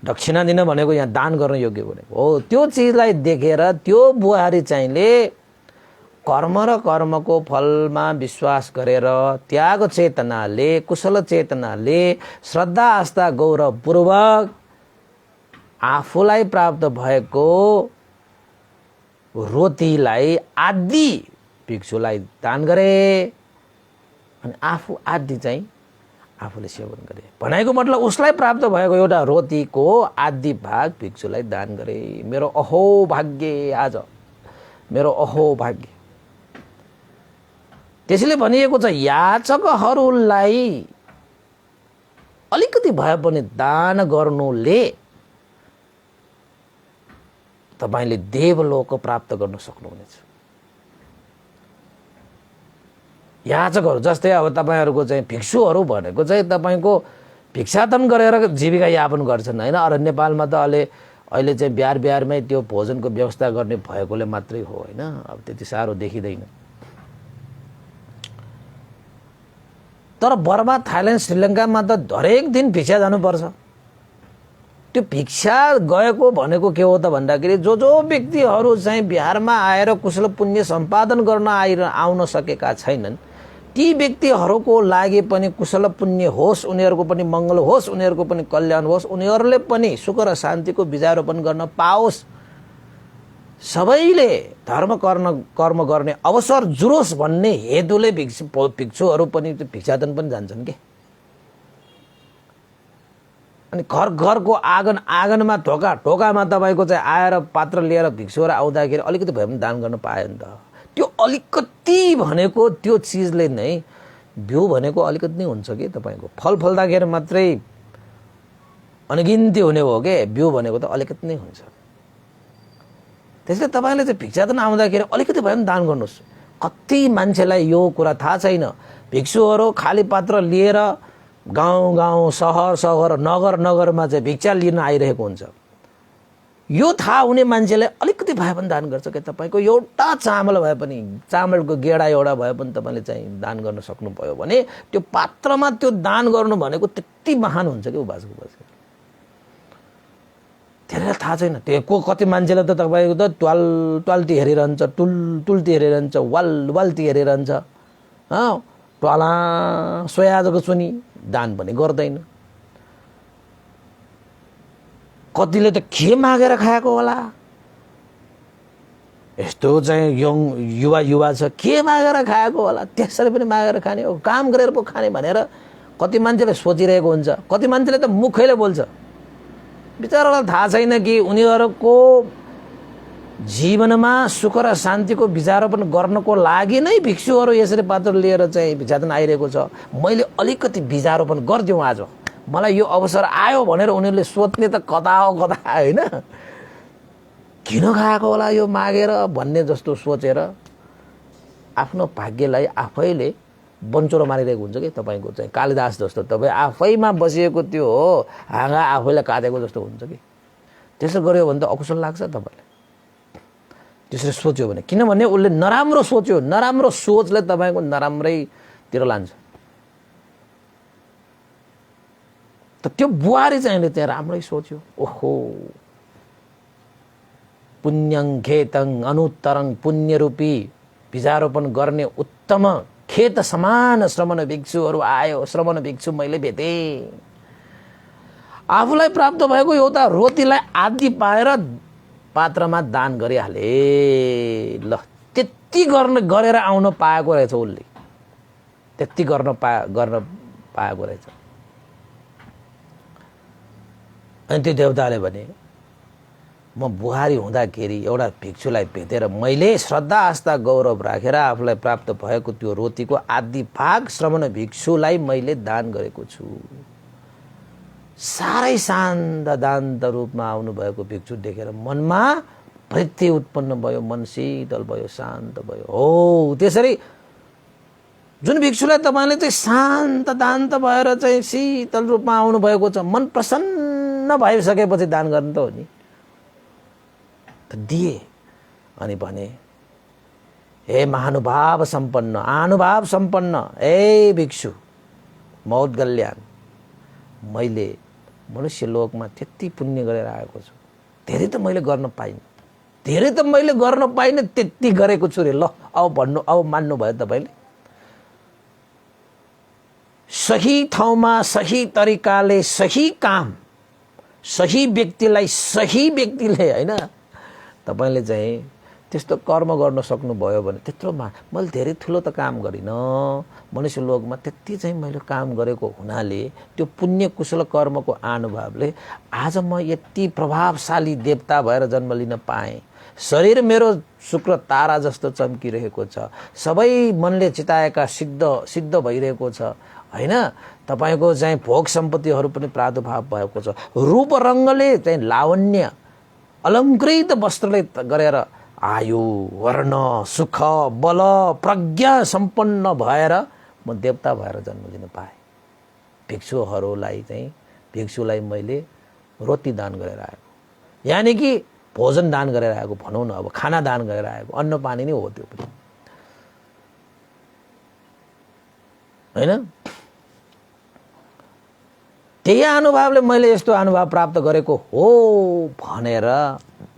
S1: दक्षिणा दिन भनेको यहाँ दान गर्न योग्य भनेको हो। त्यो चिजलाई देखेर त्यो बुहारी चाहिँले कर्म र कर्मको फलमा विश्वास गरेर त्याग चेतनाले, कुशल चेतनाले, श्रद्धा आस्था गौरवपूर्वक आफूलाई प्राप्त भएको रोटीलाई आदि भिक्षुलाई दान गरे अनि आफू आदि चाहिँ आफूले सेवन गरे। भनाइको मतलब उसलाई प्राप्त भएको एउटा रोटीको आदि भाग भिक्षुलाई दान गरे। मेरो अहो भाग्य, आज मेरो अहो भाग्य। त्यसैले भनिएको छ याचकहरूलाई अलिकति भए पनि दान गर्नुले तपाईले देवलोक प्राप्त गर्न सक्नुहुनेछ। याचकहरू जस्तै अब तपाईहरुको चाहिँ भिक्षुहरू भनेको चाहिँ तपाईको भिक्षाटन गरेर जीविका यापन गर्छन् हैन। अरू नेपालमा त अहिले चाहिँ बिहारमै त्यो भोजनको व्यवस्था गर्ने भएकोले मात्रै हो हैन। अब त्यति साह्रो देखिदैन। तर बर्मा, थाइल्यान्ड, श्रीलङ्कामा त हरेक दिन भिक्षा जानुपर्छ। त्यो भिक्षा गएको भनेको के हो त भन्दाखेरि जो व्यक्तिहरू चाहिँ बिहारमा आएर कुशल पुण्य सम्पादन गर्न आउन सकेका छैनन् ती व्यक्तिहरूको लागि पनि कुशल पुण्य होस्, उनीहरूको पनि मङ्गल होस्, उनीहरूको पनि कल्याण होस्, उनीहरूले पनि सुख र शान्तिको बीजारोपण गर्न पाओस्, सबैले धर्म कर्म गर्ने अवसर जुरोस् भन्ने हेतुले भिक्षुहरू पनि भिक्षाटन पनि जान्छन् के। अनि घरको आँगनमा ढोकामा तपाईको चाहिँ आएर पात्र लिएर भिक्षुहरू आउँदाखेरि अलिकति भए पनि दान गर्न पायो नि त। त्यो अलिकति भनेको त्यो चिजले नै बिउ भनेको अलिकति नै हुन्छ कि तपाईको फल फल्दाखेरि मात्रै अनगिन्ती हुने हो के, बिउ भनेको त अलिकति नै हुन्छ। त्यसैले तपाईले चाहिँ भिक्षाटन आउँदाखेरि अलिकति भए पनि दान गर्नुहोस्। कति मान्छेलाई यो कुरा थाहा छैन। भिक्षुहरू खाली पात्र लिएर गाउँ सहर नगरमा चाहिँ भिक्षा लिन आइरहेको हुन्छ। यो थाहा हुने मान्छेलाई अलिकति भए पनि दान गर्छ के। तपाईको एउटा चामल भए पनि, चामलको गेडा एउटा भए पनि तपाईले चाहिँ दान गर्न सक्नुभयो भने त्यो पात्रमा त्यो दान गर्नु भनेको त्यति महान हुन्छ के उबासको बस। त्यसलाई थाहा छैन। त्यो कति मान्छेलाई त तपाईको त ट्वाल्टी हेरिरहन्छ, टुल्टी हेरिरहन्छ, वाल्ती हेरिरहन्छ, ट्वाला सोयाजको सुनि दान पनि गर्दैन। कतिले त के मागेर खाएको होला, यस्तो चाहिँ युवा छ के मागेर खाएको होला, त्यसरी पनि मागेर खाने हो, काम गरेर पो खाने भनेर कति मान्छेले सोचिरहेको हुन्छ, कति मान्छेले त मुखैले बोल्छ। बिचारालाई थाहा छैन कि उनीहरूको जीवनमा सुख र शान्तिको भिक्षारोपण गर्नको लागि नै भिक्षुहरू यसरी पात्र लिएर चाहिँ भिक्षाटन आइरहेको छ। मैले अलिकति भिक्षारोपण गरिदिउँ आज, मलाई यो अवसर आयो भनेर उनीहरूले सोध्ने त कता हो कता, होइन? किन खाएको होला यो मागेर भन्ने जस्तो सोचेर आफ्नो भाग्यलाई आफैले बन्चोरो मारिरहेको हुन्छ कि तपाईँको चाहिँ कालिदास जस्तो। तपाईँ आफैमा बसिएको त्यो हो हाँगा आफैलाई काटेको जस्तो हुन्छ कि। त्यसो गर्यो भने त अकुशल लाग्छ तपाईँलाई, त्यसरी सोच्यो भने। किनभने उसले नराम्रो सोच्यो, नराम्रो सोचले तपाईँको नराम्रैतिर लान्छ। त त्यो बुहारी चाहिँले त्यहाँ राम्रै सोच्यो, ओहो पुण्यं खेतं अनुत्तरं पुण्यरूपी भिक्षारोपण गर्ने उत्तम खेत समान श्रमण भिक्षुहरू आयो। श्रमण भिक्षु मैले भेटेँ, आफूलाई प्राप्त भएको एउटा रोटीलाई आदि पाएर पात्रमा दान गरिहाले। ल त्यति गरेर आउन पाएको रहेछ उसले, त्यति गर्न पाएको रहेछ। अनि त्यो देवताले भने म बुहारी हुँदाखेरि एउटा भिक्षुलाई भेटेर मैले श्रद्धा आस्था गौरव राखेर आफूलाई प्राप्त भएको त्यो रोटीको आधी भाग श्रमण भिक्षुलाई मैले दान गरेको छु। साह्रै शान्त दान्त रूपमा आउनुभएको भिक्षु देखेर मनमा प्रीति उत्पन्न भयो, मन शीतल भयो, शान्त भयो। हो त्यसरी जुन भिक्षुलाई तपाईँले चाहिँ शान्त दान्त भएर चाहिँ शीतल रूपमा आउनुभएको छ, मन प्रसन्न भइसकेपछि दान गर्नु त हो नि। त दिए अनि भने हे महानुभाव सम्पन्न, आनुभाव सम्पन्न, हे भिक्षु मौद्गल्यान, मैले मनुष्य लोकमा त्यति पुण्य गरेर आएको छु, धेरै त मैले गर्न पाइनँ, धेरै त मैले गर्न पाइनँ, त्यति गरेको छु रे। ल अब भन्नु, अब मान्नु भयो तपाईँले। सही ठाउँमा सही तरिकाले सही काम, सही व्यक्तिलाई सही व्यक्तिले, होइन, तपाईँले चाहिँ त्यस्तो कर्म गर्न सक्नुभयो भने त्यत्रो मैले धेरै ठुलो त काम गरिनँ, मनुष्य लोकमा त्यति चाहिँ मैले काम गरेको हुनाले त्यो पुण्य कुशल कर्मको अनुभवले आज म यति प्रभावशाली देवता भएर जन्म लिन पाएँ। शरीर मेरो शुक्र तारा जस्तो चम्किरहेको छ, सबै मनले चिताएका सिद्ध भइरहेको छ, होइन? तपाईँको चाहिँ भोग सम्पत्तिहरू पनि प्रादुर्भाव भएको छ, रूप रङ्गले चाहिँ लावण्य अलङ्कृत वस्त्रले गरेर आयु वर्ण सुख बल प्रज्ञा सम्पन्न भएर म देवता भएर जन्म लिन पाएँ। भिक्षुहरूलाई चाहिँ भिक्षुलाई मैले रोटी दान गरेर आएको, यानि कि भोजन दान गरेर आएको भनौँ न, अब खाना दान गरेर आएको, अन्न पानी नै हो त्यो पनि, होइन? त्यही अनुभवले मैले यस्तो अनुभव प्राप्त गरेको हो भनेर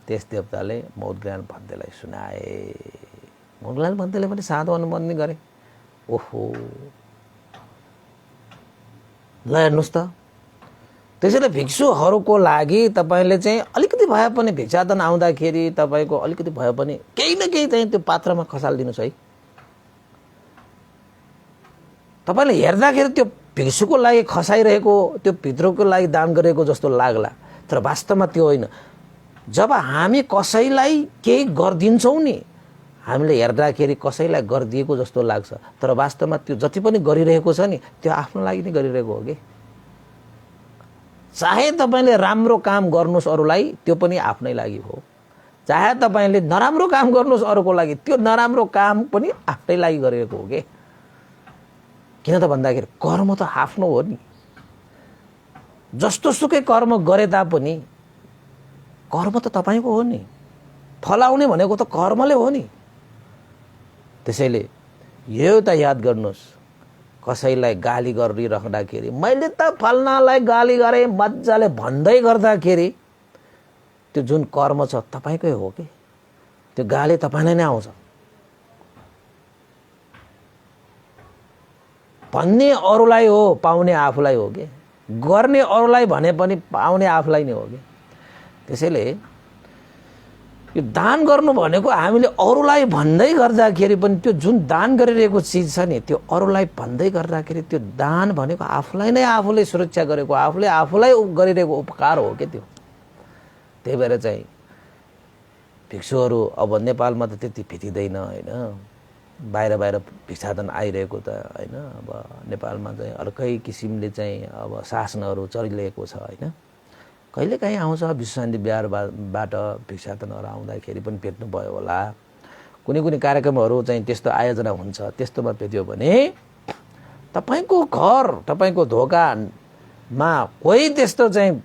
S1: त्यस देवताले मौद्गल्यान भन्तेलाई सुनाए। मौद्गल्यान भन्तेले पनि साधु अनुमोदन गरे। ओहो, ल हेर्नुहोस् त, त्यसैले भिक्षुहरूको लागि तपाईँले चाहिँ अलिकति भए पनि भिक्षाटन आउँदाखेरि तपाईँको अलिकति भए पनि केही न केही चाहिँ त्यो पात्रमा खसालिदिनुहोस् है। तपाईँले हेर्दाखेरि त्यो भिक्षुको लागि खसाइरहेको, त्यो भित्रको लागि दान गरेको जस्तो लाग्ला, तर वास्तवमा त्यो होइन। जब हामी कसैलाई केही गरिदिन्छौँ नि, हामीले हेर्दाखेरि कसैलाई गरिदिएको जस्तो लाग्छ, तर वास्तवमा त्यो जति पनि गरिरहेको छ नि त्यो आफ्नो लागि नै गरिरहेको हो कि। चाहे तपाईँले राम्रो काम गर्नुहोस् अरूलाई, त्यो पनि आफ्नै लागि हो। चाहे तपाईँले नराम्रो काम गर्नुहोस् अरूको लागि, त्यो नराम्रो काम पनि आफ्नै लागि गरिरहेको हो कि। किन त भन्दाखेरि कर्म त आफ्नो हो नि। जस्तो सुकै कर्म गरे तापनि कर्म त तपाईँको हो नि, फलाउने भनेको त कर्मले हो नि। त्यसैले यो त याद गर्नुहोस्, कसैलाई गाली गरिराख्दाखेरि मैले त फल्नालाई गाली गरेँ मजाले भन्दै गर्दाखेरि त्यो जुन कर्म छ तपाईँकै हो कि, त्यो गाली तपाईँलाई नै आउँछ। भन्ने अरूलाई हो, पाउने आफूलाई हो कि, गर्ने अरूलाई भने पनि पाउने आफूलाई नै हो कि। त्यसैले यो दान गर्नु भनेको हामीले अरूलाई भन्दै गर्दाखेरि पनि त्यो जुन दान गरिरहेको चिज छ नि त्यो अरूलाई भन्दै गर्दाखेरि त्यो दान भनेको आफूलाई नै आफूले सुरक्षा गरेको आफूले आफूलाई गरिरहेको उपकार हो के त्यो। त्यही भएर चाहिँ भिक्षुहरू अब नेपालमा त त्यति भेटिँदैन होइन, बाहिर बाहिर भिक्षाटन आइरहेको त होइन। अब नेपालमा चाहिँ अर्कै किसिमले चाहिँ अब शासनहरू चलिरहेको छ होइन। कहिलेकाहीँ आउँछ विश्व शान्ति विहारबाट भिक्षाटनहरू आउँदाखेरि पनि भेट्नु भयो होला। कुनै कुनै कार्यक्रमहरू चाहिँ त्यस्तो आयोजना हुन्छ, त्यस्तोमा भेट्यो भने तपाईँको घर तपाईँको धोकामा कोही त्यस्तो चाहिँ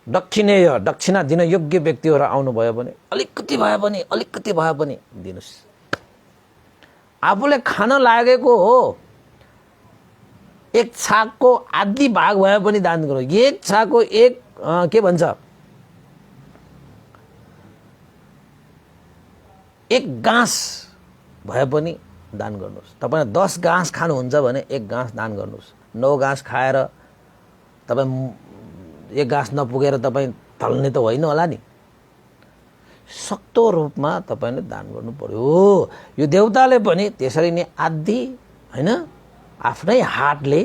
S1: दक्षिणा दिन योग्य व्यक्तिहरू आउनुभयो भने अलिकति भए पनि दिनुहोस्। आफूले खान लागेको हो एक छाकको आधी भाग भए पनि दान गर्नु। एक छाकको एक के भन्छ एक गाँस भए पनि दान गर्नुहोस्। तपाईँ 10 गाँस खानुहुन्छ भने एक गाँस दान गर्नुहोस्। 9 गाँस खाएर तपाईँ एक गाँस नपुगेर तपाईँ थल्ने त होइन होला नि। सक्दो रूपमा तपाईँले दान गर्नु पर्यो। यो देवताले पनि त्यसरी नै आदि होइन आफ्नै हातले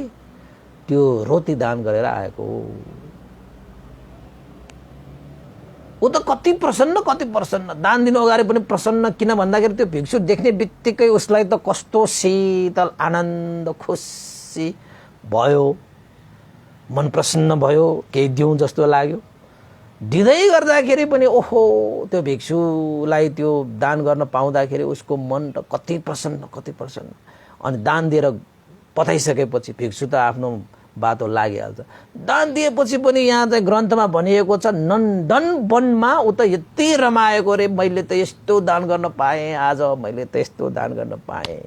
S1: त्यो रोटी दान गरेर आएको हो। ऊ त कति प्रसन्न दान दिनु अगाडि पनि प्रसन्न। किन भन्दाखेरि त्यो भिक्षु देख्ने बित्तिकै उसलाई त कस्तो शीतल आनन्द खुसी भयो, मन प्रसन्न भयो, केही दिउँ जस्तो लाग्यो। दिँदै गर्दाखेरि पनि ओहो त्यो भिक्षुलाई त्यो दान गर्न पाउँदाखेरि उसको मन त कति प्रसन्न। अनि दान दिएर पठाइसकेपछि भिक्षु त आफ्नो बाटो लागिहाल्छ। दान दिएपछि पनि यहाँ चाहिँ ग्रन्थमा भनिएको छ नन्दन वनमा ऊ त यति रमाएको रे, मैले त यस्तो दान गर्न पाएँ, आज मैले त यस्तो दान गर्न पाएँ।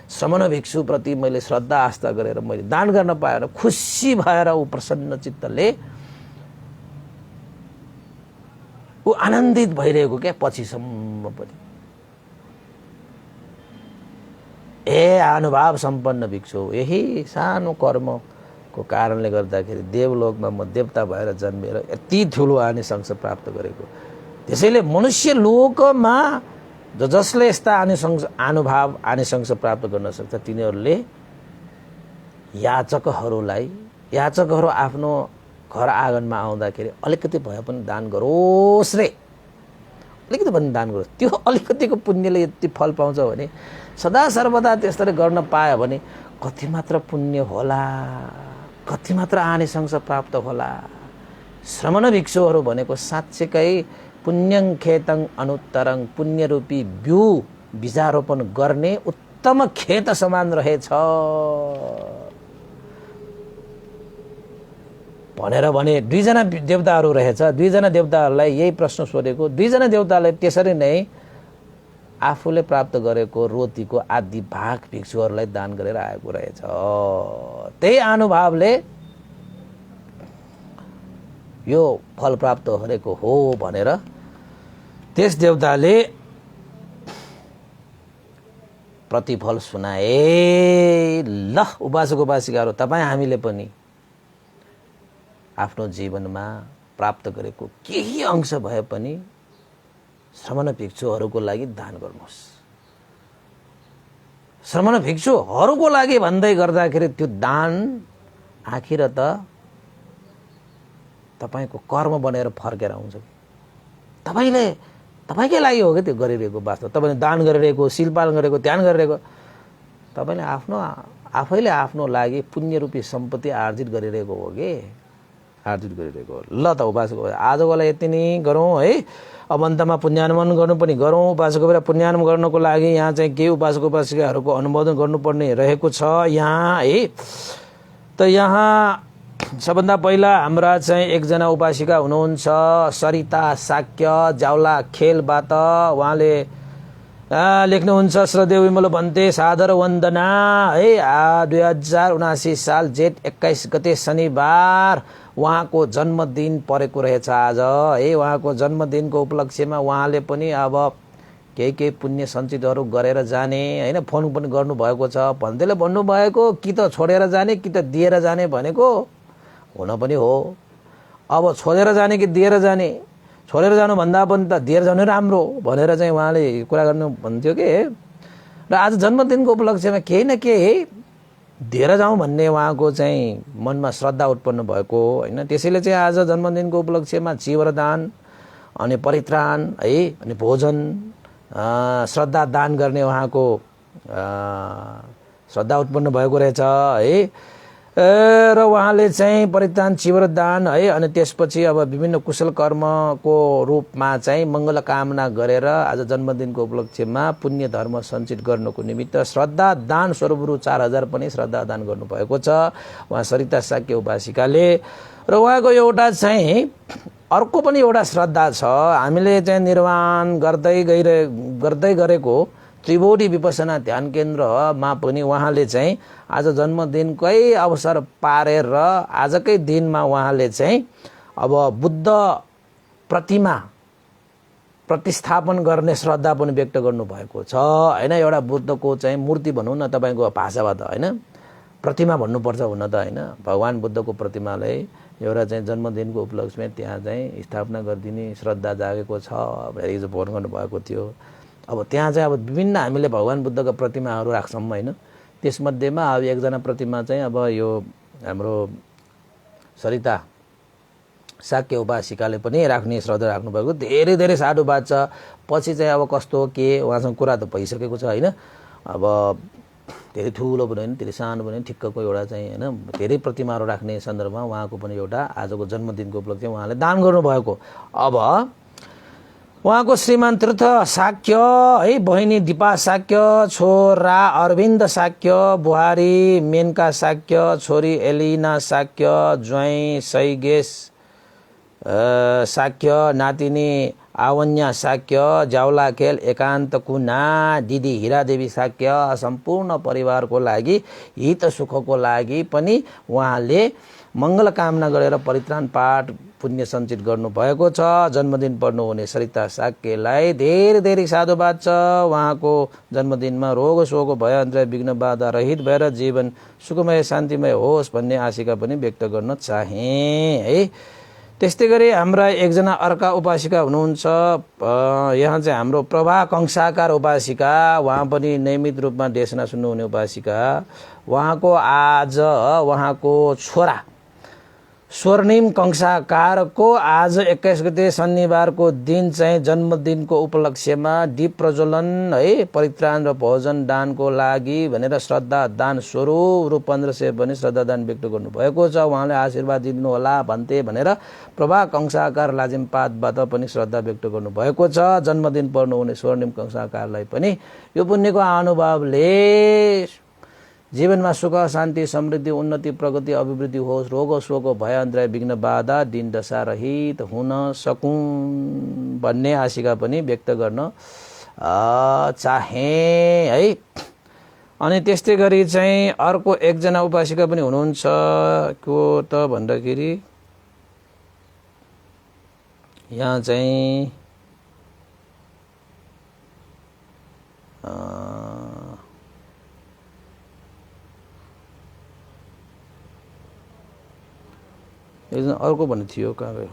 S1: श्रमण भिक्षुप्रति मैले श्रद्धा आस्था गरेर मैले दान गर्न पाएर खुसी भएर ऊ प्रसन्न चित्तले ऊ आनन्दित भइरहेको क्या पछिसम्म पनि। अनुभाव सम्पन्न भिक्षु यही सानो कर्मको कारणले गर्दाखेरि देवलोकमा म देवता भएर जन्मेर यति ठुलो आनिसंस प्राप्त गरेको। त्यसैले मनुष्य लोकमा जसले यस्ता आनिसंस प्राप्त गर्न सक्छ तिनीहरूले याचकहरू आफ्नो घर आँगनमा आउँदाखेरि अलिकति भए पनि दान गरोस् रे, अलिकति पनि दान गरोस्। त्यो अलिकतिको पुण्यले यति फल पाउँछ भने सदा सर्वदा त्यसरी गर्न पायो भने कति मात्र पुण्य होला, कति मात्र आनिसंस प्राप्त होला। श्रमण भिक्षुहरू भनेको साँच्चैकै पुण्यं खेतं अनुत्तरं पुण्यरूपी बीजारोपण गर्ने उत्तम खेत समान रहेछ भनेर भने। 2 जना देवताहरू रहेछ। 2 जना देवताहरूलाई यही प्रश्न सोधेको। 2 जना देवताले त्यसरी नै आफूले प्राप्त गरेको रोटीको आधी भाग भिक्षुहरूलाई दान गरेर आएको रहेछ। त्यही अनुभवले यो फल प्राप्त गरेको हो भनेर त्यस देवताले प्रतिफल सुनाए। ल उपासक उपासिकाहरू, तपाईँ हामीले पनि आफ्नो जीवनमा प्राप्त गरेको केही अंश भए पनि श्रमण भिक्षुहरूको लागि दान गर्नुहोस्। श्रमण भिक्षुहरूको लागि भन्दै गर्दाखेरि त्यो दान आखिर त तपाईको कर्म बनेर फर्केर आउँछ। तपाईकै लागि हो कि त्यो गरिरहेको वास्तव। तपाईले दान गरिरहेको, शिलपालन गरेको, ध्यान गरिरहेको, तपाईले आफैले आफ्नो लागि पुण्य रूपी सम्पत्ति आर्जित गरिरहेको हो कि आर्जित गरिरहेको हो। ल त उपासक आजकोलाई यति नै गरौँ है। अब अन्तमा पुण्यानुमोदन गर्नु पनि गरौँ। उपासकबाट पुण्यानुमोदन गर्नको लागि यहाँ चाहिँ केही उपासक उपासिकाहरूको अनुमोदन गर्नुपर्ने रहेको छ यहाँ है। त यहाँ सबभन्दा पहिला हाम्रा चाहिँ एकजना उपासिका हुनुहुन्छ सरिता साक्य जाउला खेलबाट। उहाँले लेख्नुहुन्छ श्रद्धेय विमल भन्ते सादर वन्दना है। 2079 साल जेठ 21 गते शनिबार उहाँको जन्मदिन परेको रहेछ आज है। उहाँको जन्मदिनको उपलक्ष्यमा उहाँले पनि अब केही पुण्य सञ्चितहरू गरेर जाने हैन। फोन पनि गर्नुभएको छ। भन्दैले भन्नुभएको कि त छोडेर जाने कि त दिएर जाने भनेको हुन पनि हो। अब छोडेर जाने कि दिएर जाने छोडेर जानुभन्दा पनि त दिएर जानु राम्रो भनेर चाहिँ उहाँले कुरा गर्नु भन्थ्यो कि। र आज जन्मदिनको उपलक्ष्यमा केही न केही दिएर जाउँ भन्ने उहाँको चाहिँ मनमा श्रद्धा उत्पन्न भएको होइन। त्यसैले चाहिँ आज जन्मदिनको उपलक्ष्यमा चिवरदान अनि परित्राण है अनि भोजन श्रद्धा दान गर्ने उहाँको श्रद्धा उत्पन्न भएको रहेछ है। र उहाँले चाहिँ परित्राण चिवरदान है अनि त्यसपछि अब विभिन्न कुशल कर्मको रूपमा चाहिँ मङ्गल कामना गरेर आज जन्मदिनको उपलक्ष्यमा पुण्य धर्म सञ्चित गर्नको निमित्त श्रद्धा दान स्वरूप रु 4000 पनि श्रद्धा दान गर्नुभएको छ उहाँ सरिता शाक्य उपासिकाले। र उहाँको एउटा चाहिँ अर्को पनि एउटा श्रद्धा छ। हामीले चाहिँ निर्माण गर्दै गरेको त्रिभुटी विपसना ध्यान केन्द्रमा पनि उहाँले चाहिँ आज जन्मदिनकै अवसर पारेर आजकै दिनमा उहाँले चाहिँ अब बुद्ध प्रतिमा प्रतिस्थापन गर्ने श्रद्धा पनि व्यक्त गर्नुभएको छ होइन। एउटा बुद्धको चाहिँ मूर्ति भनौँ न तपाईँको भाषाबाट होइन, प्रतिमा भन्नुपर्छ हुन त होइन। भगवान् बुद्धको प्रतिमालाई एउटा चाहिँ जन्मदिनको उपलक्ष्यमा त्यहाँ चाहिँ स्थापना गरिदिने श्रद्धा जागेको छ भनेर हिजो फोन गर्नुभएको थियो। अब त्यहाँ चाहिँ अब विभिन्न हामीले भगवान् बुद्धका प्रतिमाहरू राख्छौँ होइन। त्यसमध्येमा अब एकजना प्रतिमा चाहिँ अब यो हाम्रो सरिता शाक्य उपासिकाले पनि राख्ने श्रद्धा राख्नुभएको धेरै धेरै साधुवाद छ। पछि चाहिँ अब कस्तो के उहाँसँग कुरा त भइसकेको छ होइन। अब धेरै ठुलो पनि होइन धेरै सानो पनि ठिक्कको एउटा चाहिँ होइन धेरै प्रतिमाहरू राख्ने सन्दर्भमा उहाँको पनि एउटा आजको जन्मदिनको उपलक्ष्य उहाँले दान गर्नुभएको। अब उहाँको श्रीमान तीर्थ शाक्य है, बहिनी दिपा शाक्य, छोरा अरविन्द शाक्य, बुहारी मेनका शाक्य, छोरी एलिना शाक्य, ज्वाइँ सैगेश शाक्य, नातिनी आवन्या शाक्य, जाउला खेल एकान्त कुना, दिदी हिरादेवी शाक्य सम्पूर्ण परिवारको लागि हित सुखको लागि पनि उहाँले मङ्गल कामना गरेर परित्राण पाठ पुण्य सञ्चित गर्नुभएको छ। जन्मदिन पर्नुहुने सरिता शाक्यलाई धेरै धेरै साधुवाद छ। उहाँको जन्मदिनमा रोग शोक भय अन्तर विघ्न बाधा रहित भएर जीवन सुखमय शान्तिमय होस् भन्ने आशिका पनि व्यक्त गर्न चाहे है। त्यस्तै गरी हाम्रा एकजना अर्का उपासिका हुनुहुन्छ यहाँ चाहिँ हाम्रो प्रभा कंसाकार उपासिका। उहाँ पनि नियमित रूपमा देशना सुन्नुहुने उपासिका। उहाँको आज उहाँको छोरा स्वर्णिम कंसाकारको आज 21 गते शनिबारको दिन चाहिँ जन्मदिनको उपलक्ष्यमा दीप प्रज्वलन है परित्राण र भोजन दानको लागि भनेर श्रद्धा दान स्वरूप रु 1500 पनि श्रद्धा दान व्यक्त गर्नुभएको छ। उहाँले आशीर्वाद दिनु होला भन्थे भनेर प्रभा कंसाकार लाजिमपातबाट पनि श्रद्धा व्यक्त गर्नुभएको छ। जन्मदिन पर्नुहुने स्वर्णिम कंसाकारलाई पनि यो पुण्यको अनुभवले जीवनमा सुख शान्ति समृद्धि उन्नति प्रगति अभिवृद्धि होस्, रोग शोक भय अन्तर विघ्न बाधा दिन दशा रहित हुन सकुन् भन्ने आशिका पनि व्यक्त गर्न चाहे है। अनि त्यस्तै गरी चाहिँ अर्को एकजना उपासिका पनि हुनुहुन्छ को त भन्दाखेरि यहाँ चाहिँ एकजना अर्को भन्ने थियो कहाँ गयो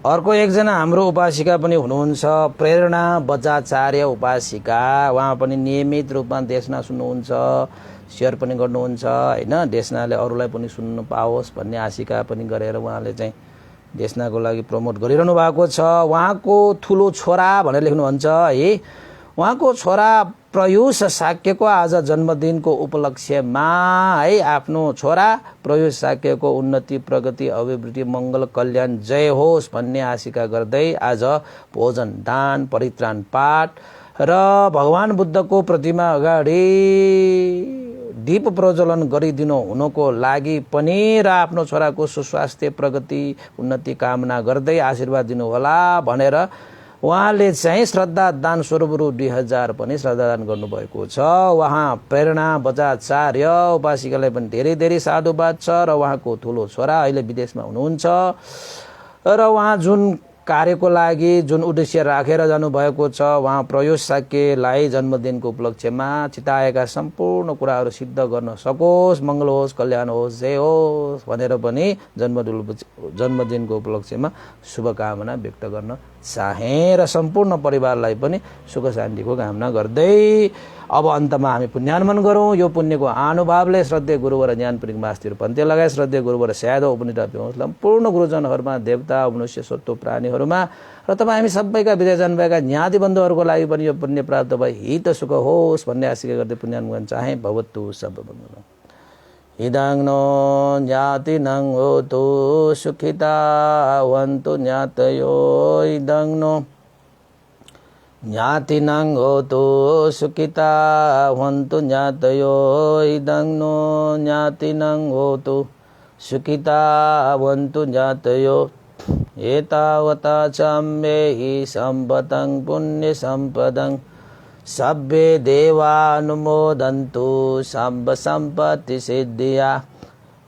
S1: अर्को एकजना हाम्रो उपासिका पनि हुनुहुन्छ प्रेरणा बजाचार्य उपासिका। उहाँ पनि नियमित रूपमा देशना सुन्नुहुन्छ, सेयर पनि गर्नुहुन्छ होइन। देशनाले अरूलाई पनि सुन्नु पाओस् भन्ने आशिका पनि गरेर उहाँले चाहिँ देशनाको लागि प्रमोट गरिरहनु भएको छ। उहाँको ठुलो छोरा भनेर लेख्नुहुन्छ है। उहाँको छोरा प्रयुष शाक्यको आज जन्मदिनको उपलक्ष्यमा है आफ्नो छोरा प्रयुष शाक्यको उन्नति प्रगति अभिवृद्धि मङ्गल कल्याण जय होस् भन्ने आशिका गर्दै आज भोजन दान परित्राण पाठ र भगवान् बुद्धको प्रतिमा अगाडि दीप प्रज्वलन गरिदिनु हुनको लागि पनि र आफ्नो छोराको सुस्वास्थ्य प्रगति उन्नति कामना गर्दै आशीर्वाद दिनु होला भनेर उहाँले चाहिँ श्रद्धा दान स्वरूप रु 2000 पनि श्रद्धा दान गर्नुभएको छ। उहाँ प्रेरणा बजाचार्य उपासिकालाई पनि धेरै धेरै साधुवाद छ र उहाँको ठुलो छोरा अहिले विदेशमा हुनुहुन्छ र उहाँ जुन कार्यको लागि जुन उद्देश्य राखेर जानुभएको छ उहाँ प्रयोज साक्यलाई जन्मदिनको उपलक्ष्यमा चिताएका सम्पूर्ण कुराहरू सिद्ध गर्न सकोस्, मङ्गल होस्, कल्याण होस्, जय होस् भनेर पनि जन्मदिनको उपलक्ष्यमा शुभकामना व्यक्त गर्न चाहे र सम्पूर्ण परिवारलाई पनि सुख शान्तिको कामना गर्दै अब अन्तमा हामी पुण्यानुमन गरौँ। यो पुण्यको अनुभावले श्रद्धेय गुरुवर ज्ञान पुनिक मास्तिर पन्ते लगाए श्रद्धेय गुरुवर स्यादो उपनिषद पूर्ण गुरुजनहरूमा, देवता, मनुष्य, सत्व प्राणीहरूमा र तपाईँ हामी सबैका विदेश जानुभएका ज्ञाति बन्धुहरूको लागि पनि यो पुण्य प्राप्त भई हित सुख होस् भन्ने आशिका गर्दै पुण्यानुमन चाहे। भवतु सब मङ्गलम्। इदं नो ज्ञातिनं होतु सुखिता वन्तु ज्ञातयो। इदं नो ज्ञातिनं होतु सुखिता वन्तु ज्ञातयो। इदं नो ज्ञातिनं होतु सुखिता वन्तु ज्ञातयो। एतावता चम्मेहि सम्पतं पुण्यसम्पदं सब्बे देवानुमोदन्तु सम्ब सम्पत्ति सिद्धिया।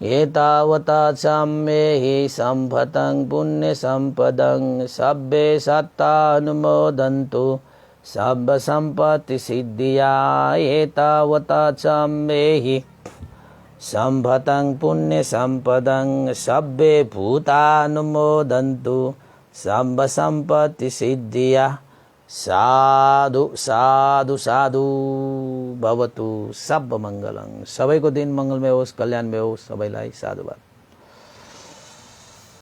S1: एतावता चम्मेहि सम्पतं पुण्यसम्पदं सब्बे सत्तानुमोदन्तु सम्ब सम्पत्ति सिद्धिया। एतावता चम्मेहि सम्पतं पुण्यसम्पदं सब्बे भूतानुमोदन्तु सम्ब सम्पत्ति सिद्धिया। साधु साधु साधु भवतु सब मङ्गलं। सबैको दिन मङ्गलमय होस्, कल्याणमय होस्। सबैलाई साधुवाद।